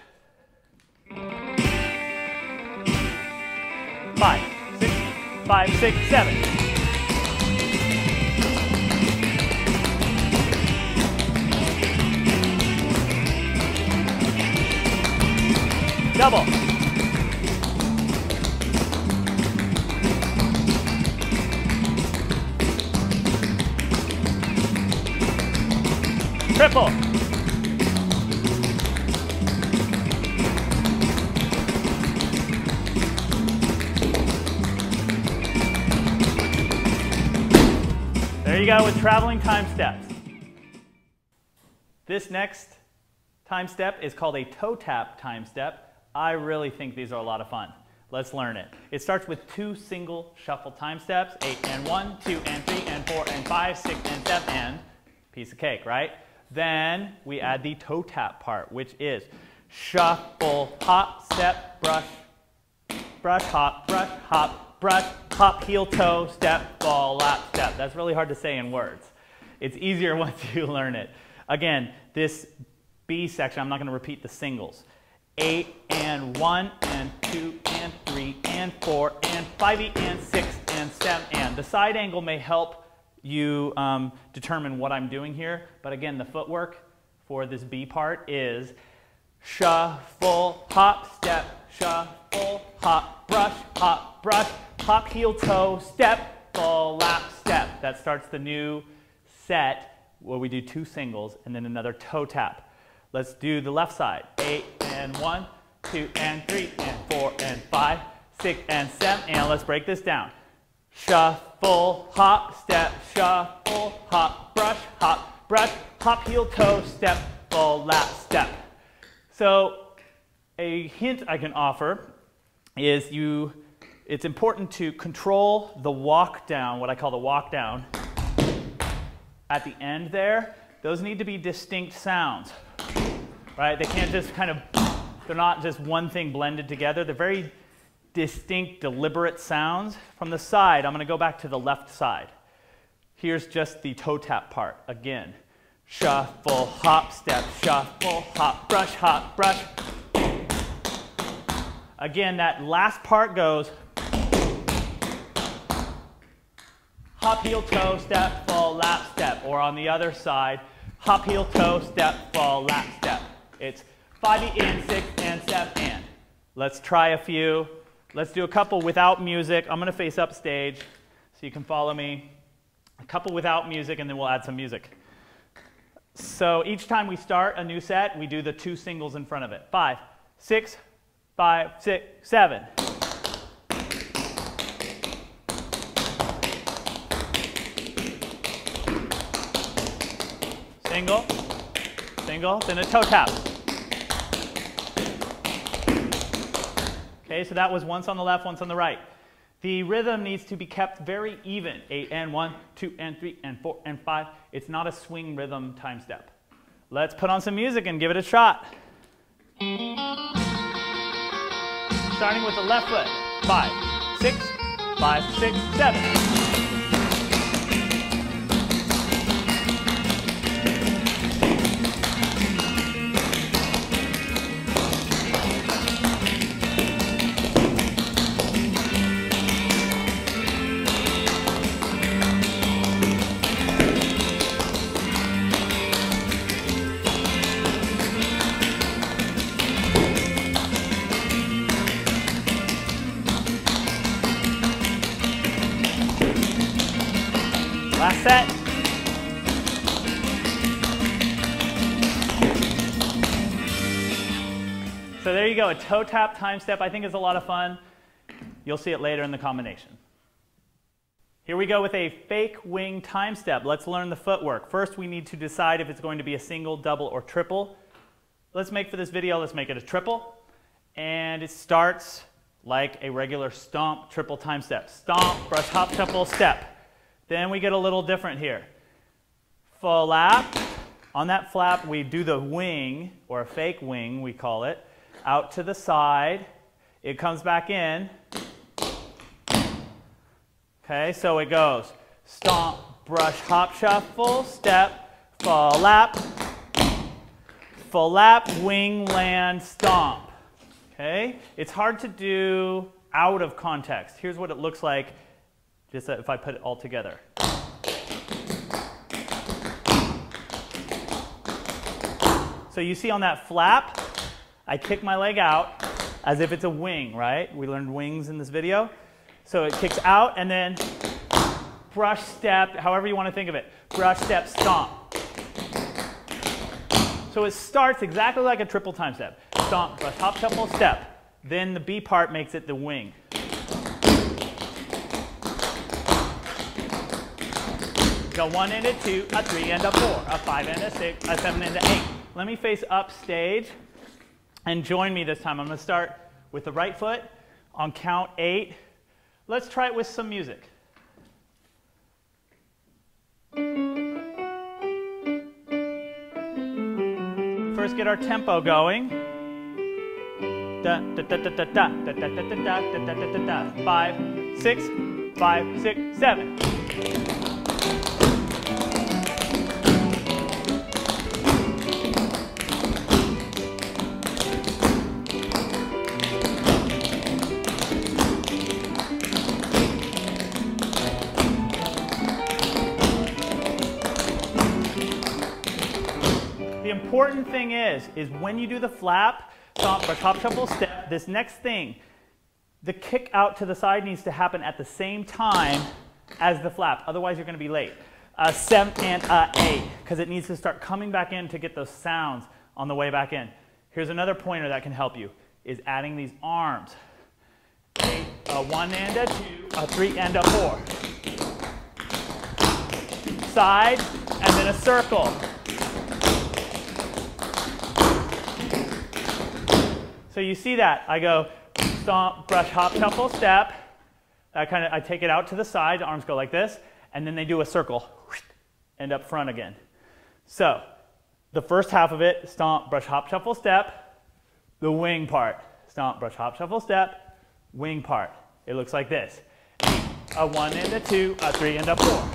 5, 6, 7. Double. Triple. There you go with traveling time steps. This next time step is called a toe tap time step. I really think these are a lot of fun. Let's learn it. It starts with 2 single shuffle time steps, 8 and 1, 2 and 3 and 4 and 5, 6 and 7, and piece of cake, right? Then we add the toe tap part, which is shuffle, hop, step, brush, hop, brush, hop, heel, toe, step, ball, lap, step. That's really hard to say in words. It's easier once you learn it. Again, this B section, I'm not going to repeat the singles. 8 and 1 and 2 and 3 and 4 and 5 and 6 and 7 and. The side angle may help you determine what I'm doing here, but again, the footwork for this B part is shuffle, hop, step, shuffle, hop, brush, hop, heel, toe, step, ball, lap, step. That starts the new set where we do 2 singles and then another toe tap. Let's do the left side. 8 and 1, 2 and 3 and 4 and 5, 6 and 7, and let's break this down. Shuffle, hop, step, shuffle, hop, brush, hop, heel, toe, step, ball, lap, step. So a hint I can offer is it's important to control the walk down, what I call the walk down, at the end there. Those need to be distinct sounds, right? They can't just they're not just one thing blended together. They're very distinct, deliberate sounds. From the side, I'm going to go back to the left side. Here's just the toe tap part. Again, shuffle, hop, step, shuffle, hop, brush. Again, that last part goes hop, heel, toe, step, fall, lap, step. Or on the other side, hop, heel, toe, step, fall, lap, step. It's 5 and 6 and 7 and. Let's try a few. Let's do a couple without music. I'm going to face up stage so you can follow me. a couple without music, and then we'll add some music. So each time we start a new set, we do the 2 singles in front of it. 5, 6, 5, 6, 7. Single, single, then a toe tap. Okay, so that was once on the left, once on the right. The rhythm needs to be kept very even. 8 and 1, 2 and 3 and 4 and 5. It's not a swing rhythm time step. Let's put on some music and give it a shot. Starting with the left foot. 5, 6, 5, 6, 7. Last set. So there you go, a toe tap time step. I think it's a lot of fun. You'll see it later in the combination. Here we go with a fake wing time step. Let's learn the footwork. First, we need to decide if it's going to be a single, double, or triple. For this video, let's make it a triple. And it starts like a regular stomp triple time step. Stomp, brush, hop, shuffle, step. Then we get a little different here. Flap. On that flap, we do the wing, or a fake wing, we call it, out to the side. It comes back in. Okay, so it goes stomp, brush, hop, shuffle, step, flap, flap, wing, land, stomp. Okay, it's hard to do out of context. Here's what it looks like just if I put it all together. So you see on that flap, I kick my leg out as if it's a wing, right? We learned wings in this video. So it kicks out and then brush, step, however you want to think of it. Brush, step, stomp. So it starts exactly like a triple time step. Stomp, brush, hop, shuffle, step. Then the B part makes it the wing. Go 1 and a 2, a 3 and a 4, a 5 and a 6, a 7 and a 8. Let me face up stage and join me this time. I'm going to start with the right foot on count 8. Let's try it with some music. First, get our tempo going. Da, da, da, da, da, da, da, da, da, da, da, da, da, da. 5, 6, 5, 6, 7. The important thing is when you do the flap, stomp, brush, hop, shuffle, step, this next thing, the kick out to the side needs to happen at the same time as the flap. Otherwise, you're going to be late. 7 and 8, because it needs to start coming back in to get those sounds on the way back in. Here's another pointer that can help you, is adding these arms. 8, a 1 and a 2, a 3 and a 4. Side, and then a circle. So you see that. I go stomp, brush, hop, shuffle, step. I take it out to the side. The arms go like this. And then they do a circle. And up front again. So the first half of it, stomp, brush, hop, shuffle, step. The wing part. Stomp, brush, hop, shuffle, step. Wing part. It looks like this. A 1 and a 2, a 3 and a 4.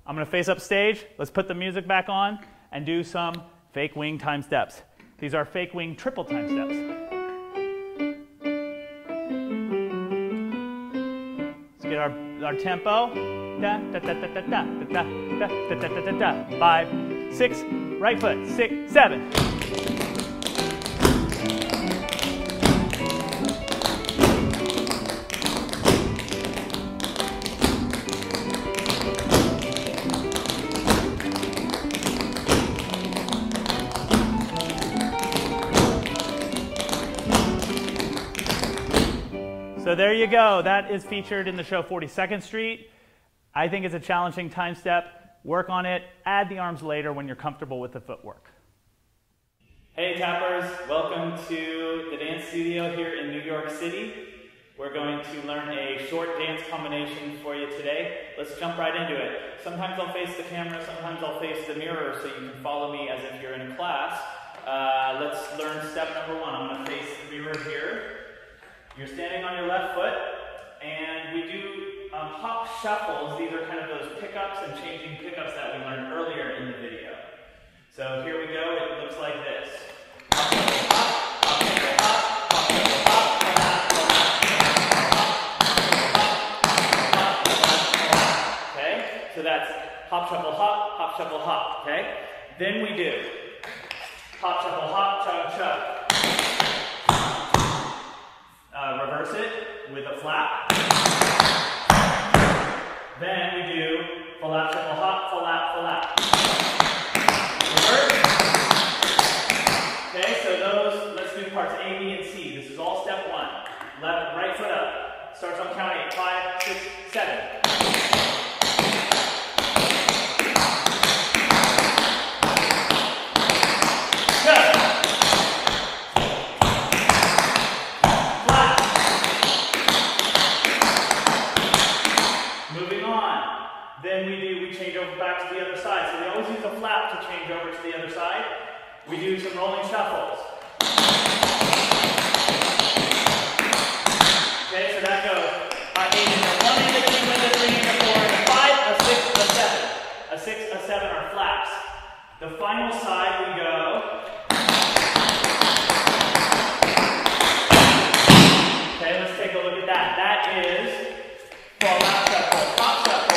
I'm going to face up stage. Let's put the music back on and do some fake wing time steps. These are fake wing triple time steps. Let's get our tempo. Da, da, da, da, da, da, da, da, da, da, da, da, da. 5, 6, right foot, 6, 7. So there you go. That is featured in the show 42nd Street. I think it's a challenging time step. Work on it. Add the arms later when you're comfortable with the footwork. Hey tappers, welcome to the dance studio here in New York City. We're going to learn a short dance combination for you today. Let's jump right into it. Sometimes I'll face the camera, sometimes I'll face the mirror so you can follow me as if you're in class. Let's learn step number one. I'm going to face the mirror here. You're standing on your left foot, and we do hop shuffles. These are kind of those pickups and changing pickups that we learned earlier in the video. So here we go. It looks like this. Okay, so that's hop, shuffle, hop, hop, shuffle, hop. Okay, then we do hop, shuffle, hop, chug, chug. Reverse it with a flap. Then we do flap, shuffle, hop, flap, flap. Reverse. Okay, so those, let's do parts A, B, and C. This is all step one. Left, right foot up. Starts on count 8. 5, 6, 7. Good. Then we change over back to the other side. So we always use a flap to change over to the other side. We do some rolling shuffles. Okay, so that goes 8 into 1 into 2 into 3 into 4 into 5, a 6, a 7. A 6, a 7 are flaps. The final side we go. Okay, let's take a look at that. That is flap, shuffle, pop, shuffle.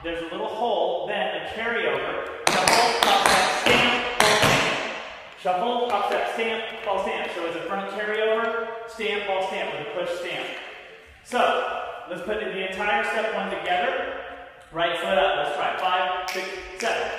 There's a little hole, then a carryover. Shuffle, pop, step, stamp, ball, stamp. Shuffle, pop, step, stamp, ball, stamp. So it's a front carryover, stamp, ball, stamp with a push stamp. So let's put the entire step one together. Right foot up. Let's try 5, 6, 7.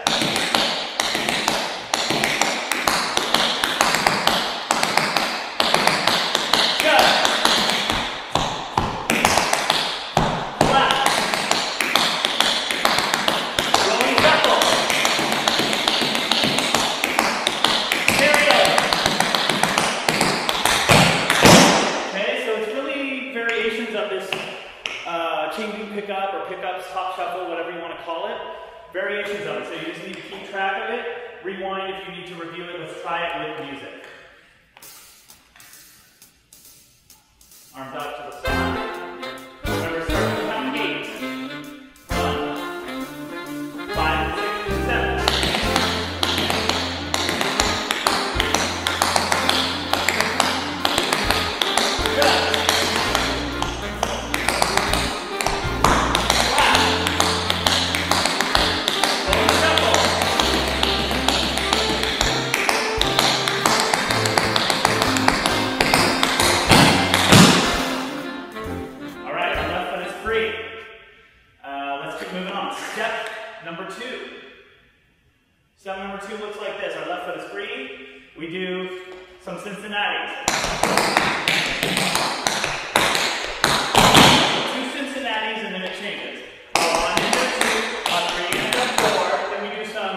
Pickup or pickups, hop shuffle, whatever you want to call it. Variations of it. So you just need to keep track of it. Rewind if you need to review it. Let's try it with music. Arms out to the side. Remember, start with count 8. 1, 5, 6, 7. Good. Step number 2 looks like this. Our left foot is free. We do some Cincinnati's. 2 Cincinnati's and then it changes. 1 into 2, 3 into 4. Then we do some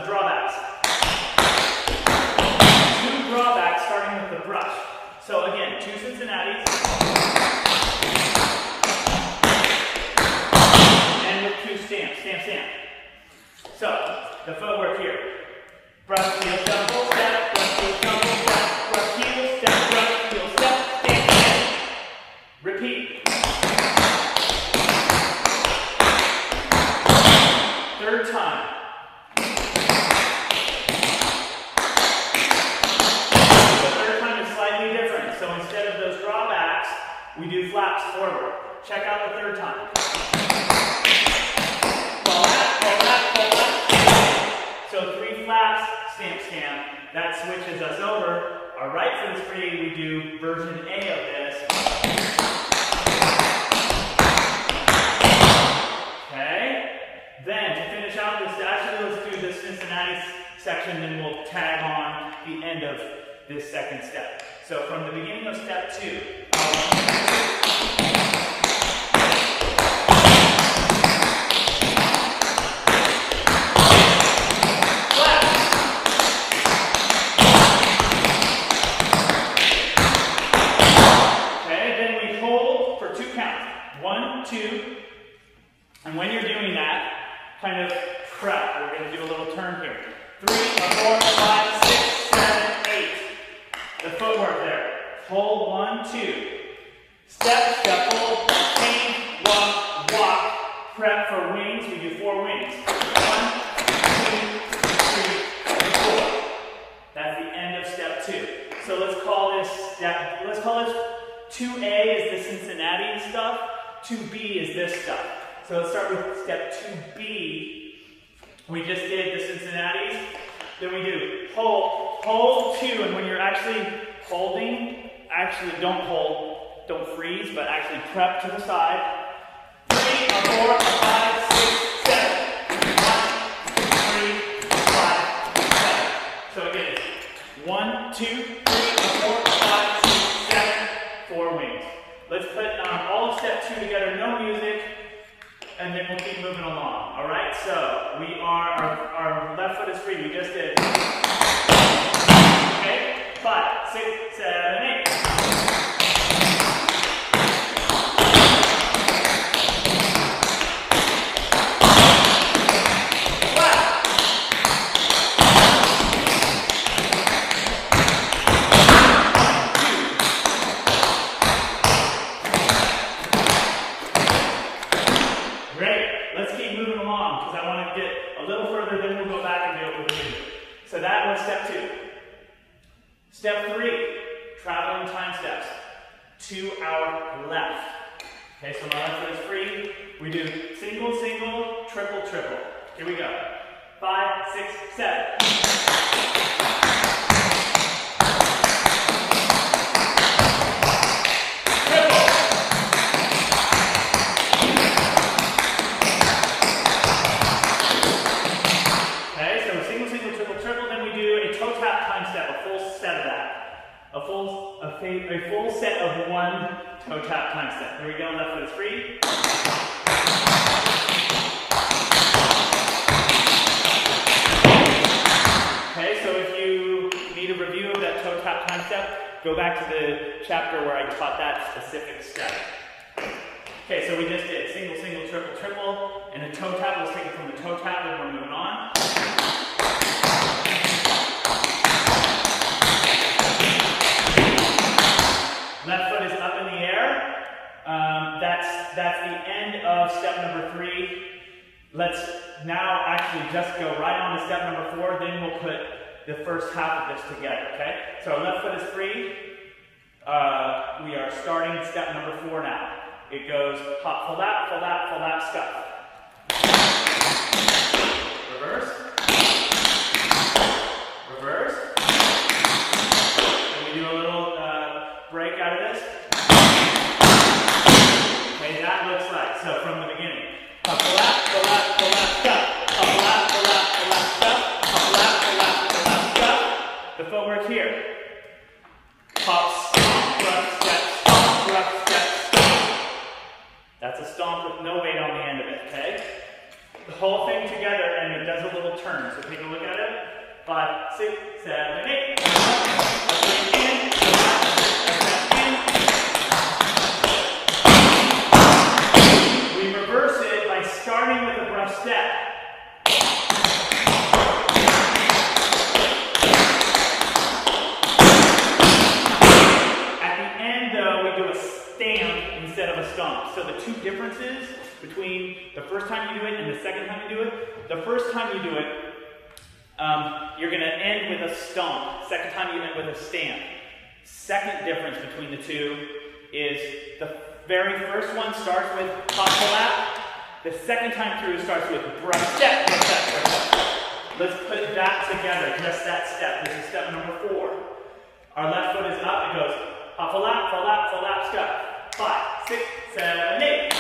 drawbacks. 2 drawbacks starting with the brush. So again, 2 Cincinnati's. And with 2 stamps. Stamp, stamp. So, the footwork here. Brush, heel, shuffle, step, brush, heel, shuffle, step, brush, heel, step, brush, heel, step, stamp, stamp. Repeat. 3rd time. The 3rd time is slightly different. So instead of those drawbacks, we do flaps forward. Check out the 3rd time. So 3 flaps, stamp, stamp. That switches us over. Our right foot is free. We do version A of this. Okay. Then to finish out this, actually let's do the Cincinnati section, then we'll tag on the end of this second step. So from the beginning of step 2, and when you're doing that, kind of prep. We're going to do a little turn here. 3, 4, 5, 6, 7, 8. The footwork there. Hold 1, 2. Step, step, hold, change, walk, walk. Prep for wings. We do 4 wings. 1, 2, 3, 4. That's the end of step 2. So let's call this step. Let's call this 2A is the Cincinnati stuff. 2B is this stuff. So let's start with step 2B. We just did the Cincinnati's. Then we do hold 2, and when you're actually holding, actually don't freeze, but actually prep to the side. 3, 4, 5, 6, 7. 1, 3, 5, 7. So again, 1, 2, 3, 4, 5, 6, 7, 4 wings. Let's put all of step 2 together, no music, and then we'll keep moving along. All right, so we are, our left foot is free. We just did. Okay, 5, 6, 7, 8. So that was step 2. Step 3, traveling time steps to our left. Okay, so my left foot is free. We do single, single, triple, triple. Here we go. 5, 6, 7. A full set of 1 toe tap time step. Here we go, left foot is free. Okay, so if you need a review of that toe tap time step, go back to the chapter where I taught that specific step. Okay, so we just did single, single, triple, triple, and the toe tap. Let's take it from the toe tap and we're moving on. Left foot is up in the air. That's the end of step number 3. Let's now actually just go right on to step number 4. Then we'll put the first half of this together. Okay. So our left foot is free. We are starting step number 4 now. It goes hop, full lap, scuff. Reverse. Reverse. And we do a little break out of this. Okay, that looks like, so from the beginning. Hop, full lap, scuff. Hop, full lap, scuff. Hop, scuff. The footwork here. Hop, stomp, rough step, stomp, rough step, stomp. That's a stomp with no weight on the end of it, okay? The whole thing together, and it does a little turn. So take a look at it. 5, 6, 7, 8. We reverse it by starting with a brush step. At the end, though, we do a stamp instead of a stomp. So the two differences between the first time you do it and the second time you do it, the first time you do it, you're going to end with a stomp. Second time you end with a stamp. Second difference between the two is the very first one starts with hop to lap. The second time through starts with brush step, brush step, brush step. Let's put that together, just that step. This is step number 4. Our left foot is up. It goes hop to lap, scuff. 5, 6, 7, 8.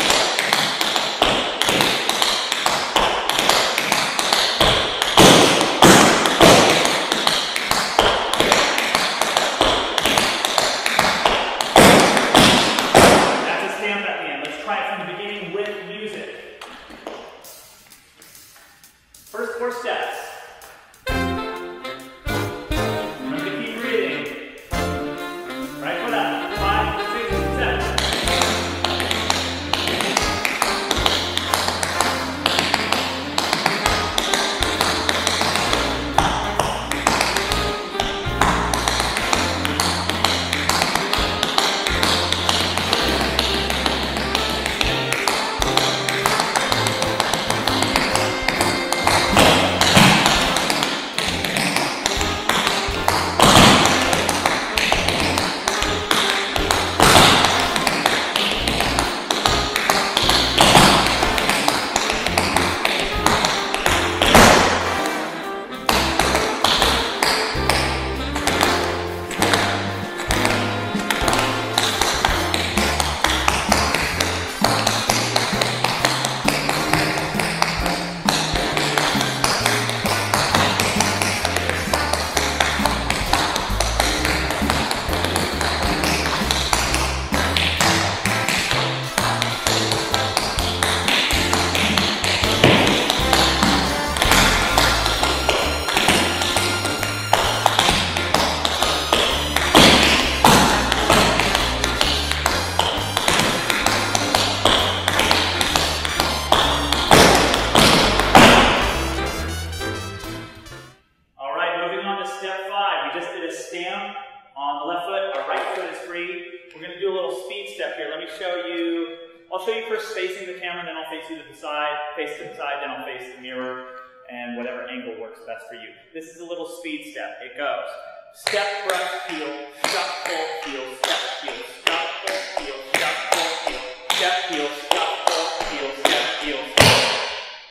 stamp on the left foot. Our right foot is free. We're going to do a little speed step here. Let me show you. I'll show you first facing the camera, then I'll face you to the side, then I'll face the mirror, and whatever angle works best for you. This is a little speed step. It goes step, brush, heel, shuffle, heel, step, heel, shuffle, heel, shuffle, heel, step, heel, shuffle, heel, step, heel, step.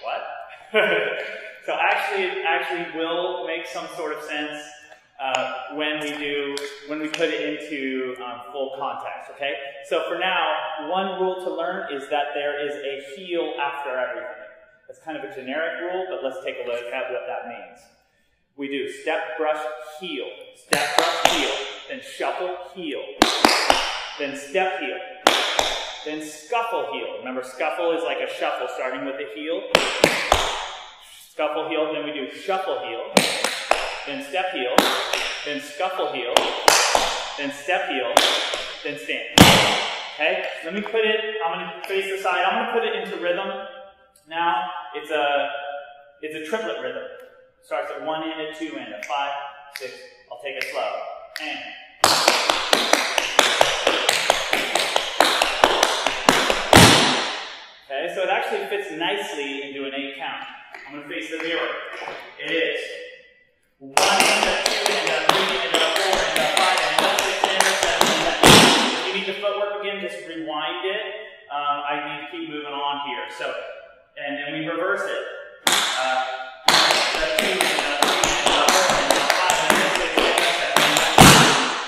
What? So it actually will make some sort of sense when we put it into full context, okay? So for now, one rule to learn is that there is a heel after everything. That's kind of a generic rule, but let's take a look at what that means. We do step, brush, heel, step, brush, heel, then shuffle, heel, then step, heel, then scuffle, heel. Remember, scuffle is like a shuffle, starting with the heel. Scuffle, heel, then we do shuffle, heel, then step, heel, then scuffle, heel, then step, heel, then stand. Okay? Let me put it, I'm going to face the side, I'm going to put it into rhythm. Now, it's a triplet rhythm. Starts at 1 and a 2 and a 5, 6. I'll take it slow. And. Okay, so it actually fits nicely into an 8 count. I'm going to face the mirror. It is 1 and a 2 and a 3 and a 4 and a 5 and a 6 and a 7 and a 8. If you need the footwork again, just rewind it. I need to keep moving on here. So, and then we reverse it.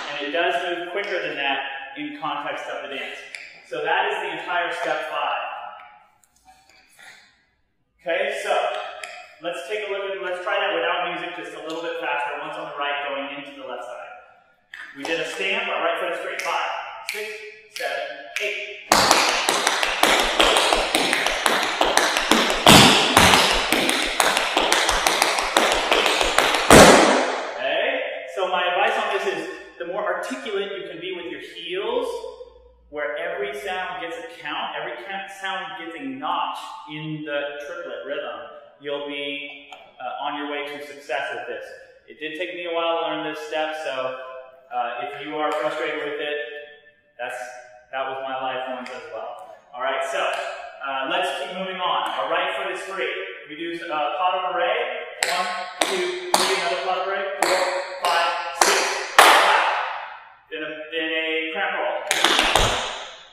And it does move quicker than that in context of the dance. So that is the entire step 5. Okay, so let's take a look at, let's try that without music, just a little bit faster. Once on the right, going into the left side. We did a stamp, our right foot is straight. 5, 6, 7, 8. Articulate you can be with your heels, where every sound gets a count, every sound gets a notch in the triplet rhythm. You'll be on your way to success with this. It did take me a while to learn this step, so if you are frustrated with it, that was my life once as well. All right, so let's keep moving on. Our right foot is free. We do pot of array. 1, 2, 3, another pot of array. 4, 5, 6. Then a cramp roll.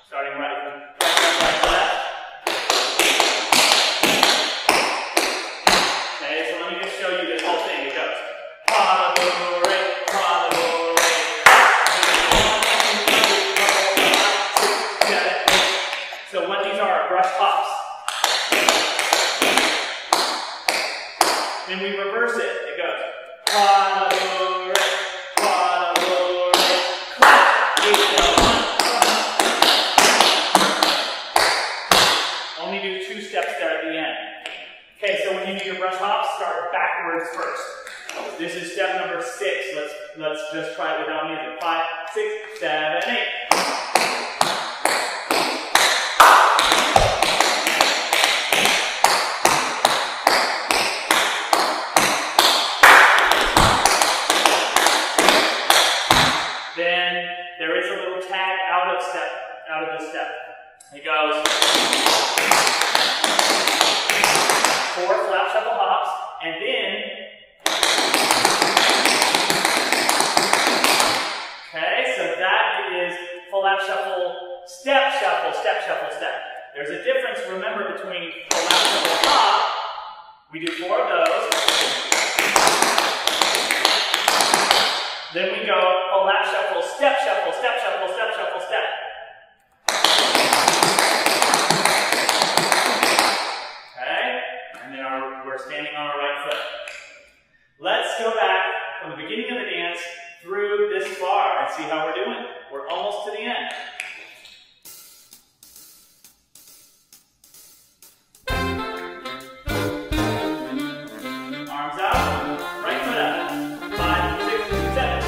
Starting right, left. Okay, so let me just show you this whole thing. It goes. So what these are brush hops. Then we reverse it. It goes. Only do 2 steps there at the end. Okay, so when you do your brush hops, start backwards first. This is step number 6. Let's just try it without music. 5, 6, 7, 8. Then there is a little tag out of the step. It goes 4 flap shuffle hops, and then, okay, so that is flap shuffle, step shuffle, step shuffle, step. There's a difference, remember, between flap shuffle hop, we do 4 of those, then we go flap shuffle, step shuffle, step shuffle, step shuffle, step. We're standing on our right foot. Let's go back from the beginning of the dance through this far and see how we're doing. We're almost to the end. Arms out, right foot up. 5, 6, 7.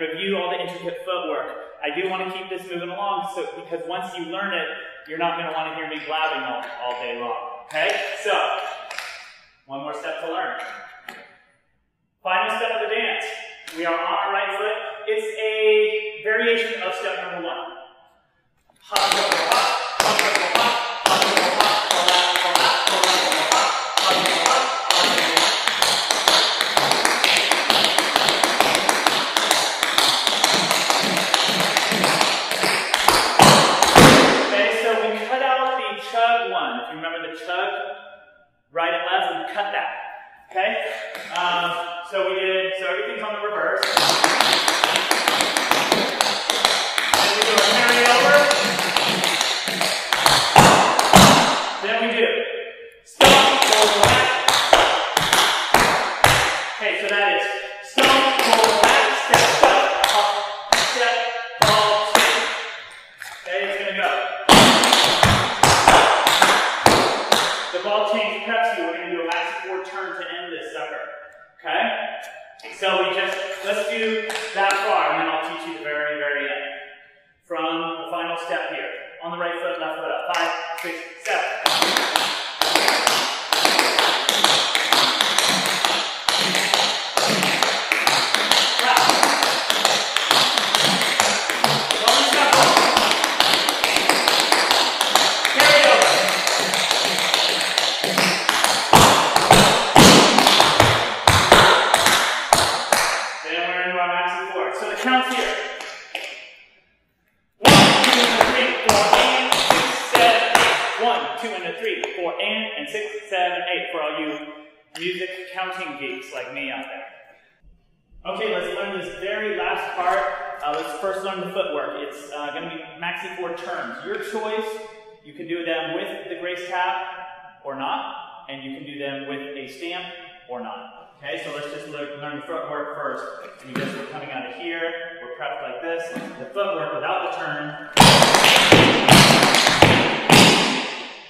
and review all the intricate footwork. I do want to keep this moving along because once you learn it, you're not going to want to hear me blabbing all day long. Okay? So, one more step to learn. Final step of the dance. We are on our right foot. It's a variation of step number 1. Hop, go, hop, hop, go, hop, hop, go, hop, collapse, collapse, collapse, go, hop, hop, go, hop, hop, go, hop. Okay, so we cut out the chug one. If you remember the chug, right and left, we cut that. Okay? So everything's on the reverse. Then we do a carry over. Then we do stomp, roll back. Okay, so that is stomp, roll back, step up, step, ball, stick. Okay, it's going to go. The ball change preps you. We're going to do a Maxi-ford turn to end this sucker. Okay? So let's do that far, and then I'll teach you the very, very end. From the final step here. On the right foot, left foot up. 5, 6, 7. Counts here. 1, 2, and 3, 4, and 6, 7, 8. 1, 2, and 3, 4, and 6, 7, 8 for all you music counting geeks like me out there. Okay, let's learn this very last part. Let's first learn the footwork. It's going to be Maxi-ford turns. Your choice. You can do them with the grace tap or not, and you can do them with a stamp or not. Okay, so let's just learn the footwork first. You guys are coming out of here. We're prepped like this. The footwork without the turn.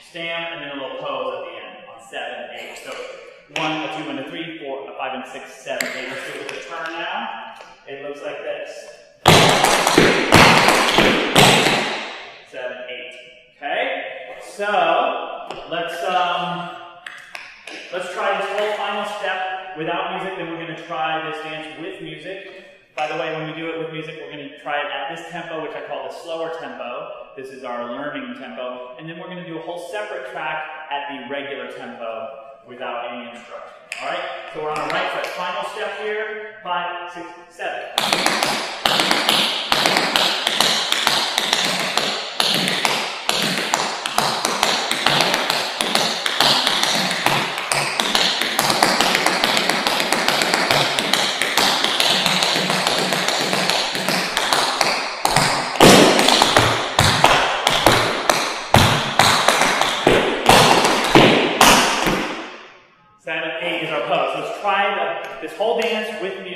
Stamp, and then a little pose at the end on 7, 8. So 1, a 2, and a 3, 4, a 5, and 6, 7, 8. Let's do it with the turn now. It looks like this. 7, 8. Okay? So let's try this whole final step without music, then we're going to try this dance with music. By the way, when we do it with music, we're going to try it at this tempo, which I call the slower tempo. This is our learning tempo. And then we're going to do a whole separate track at the regular tempo without any instruction. Alright? So we're on our right foot. Final step here. 5, 6, 7. This whole dance with me.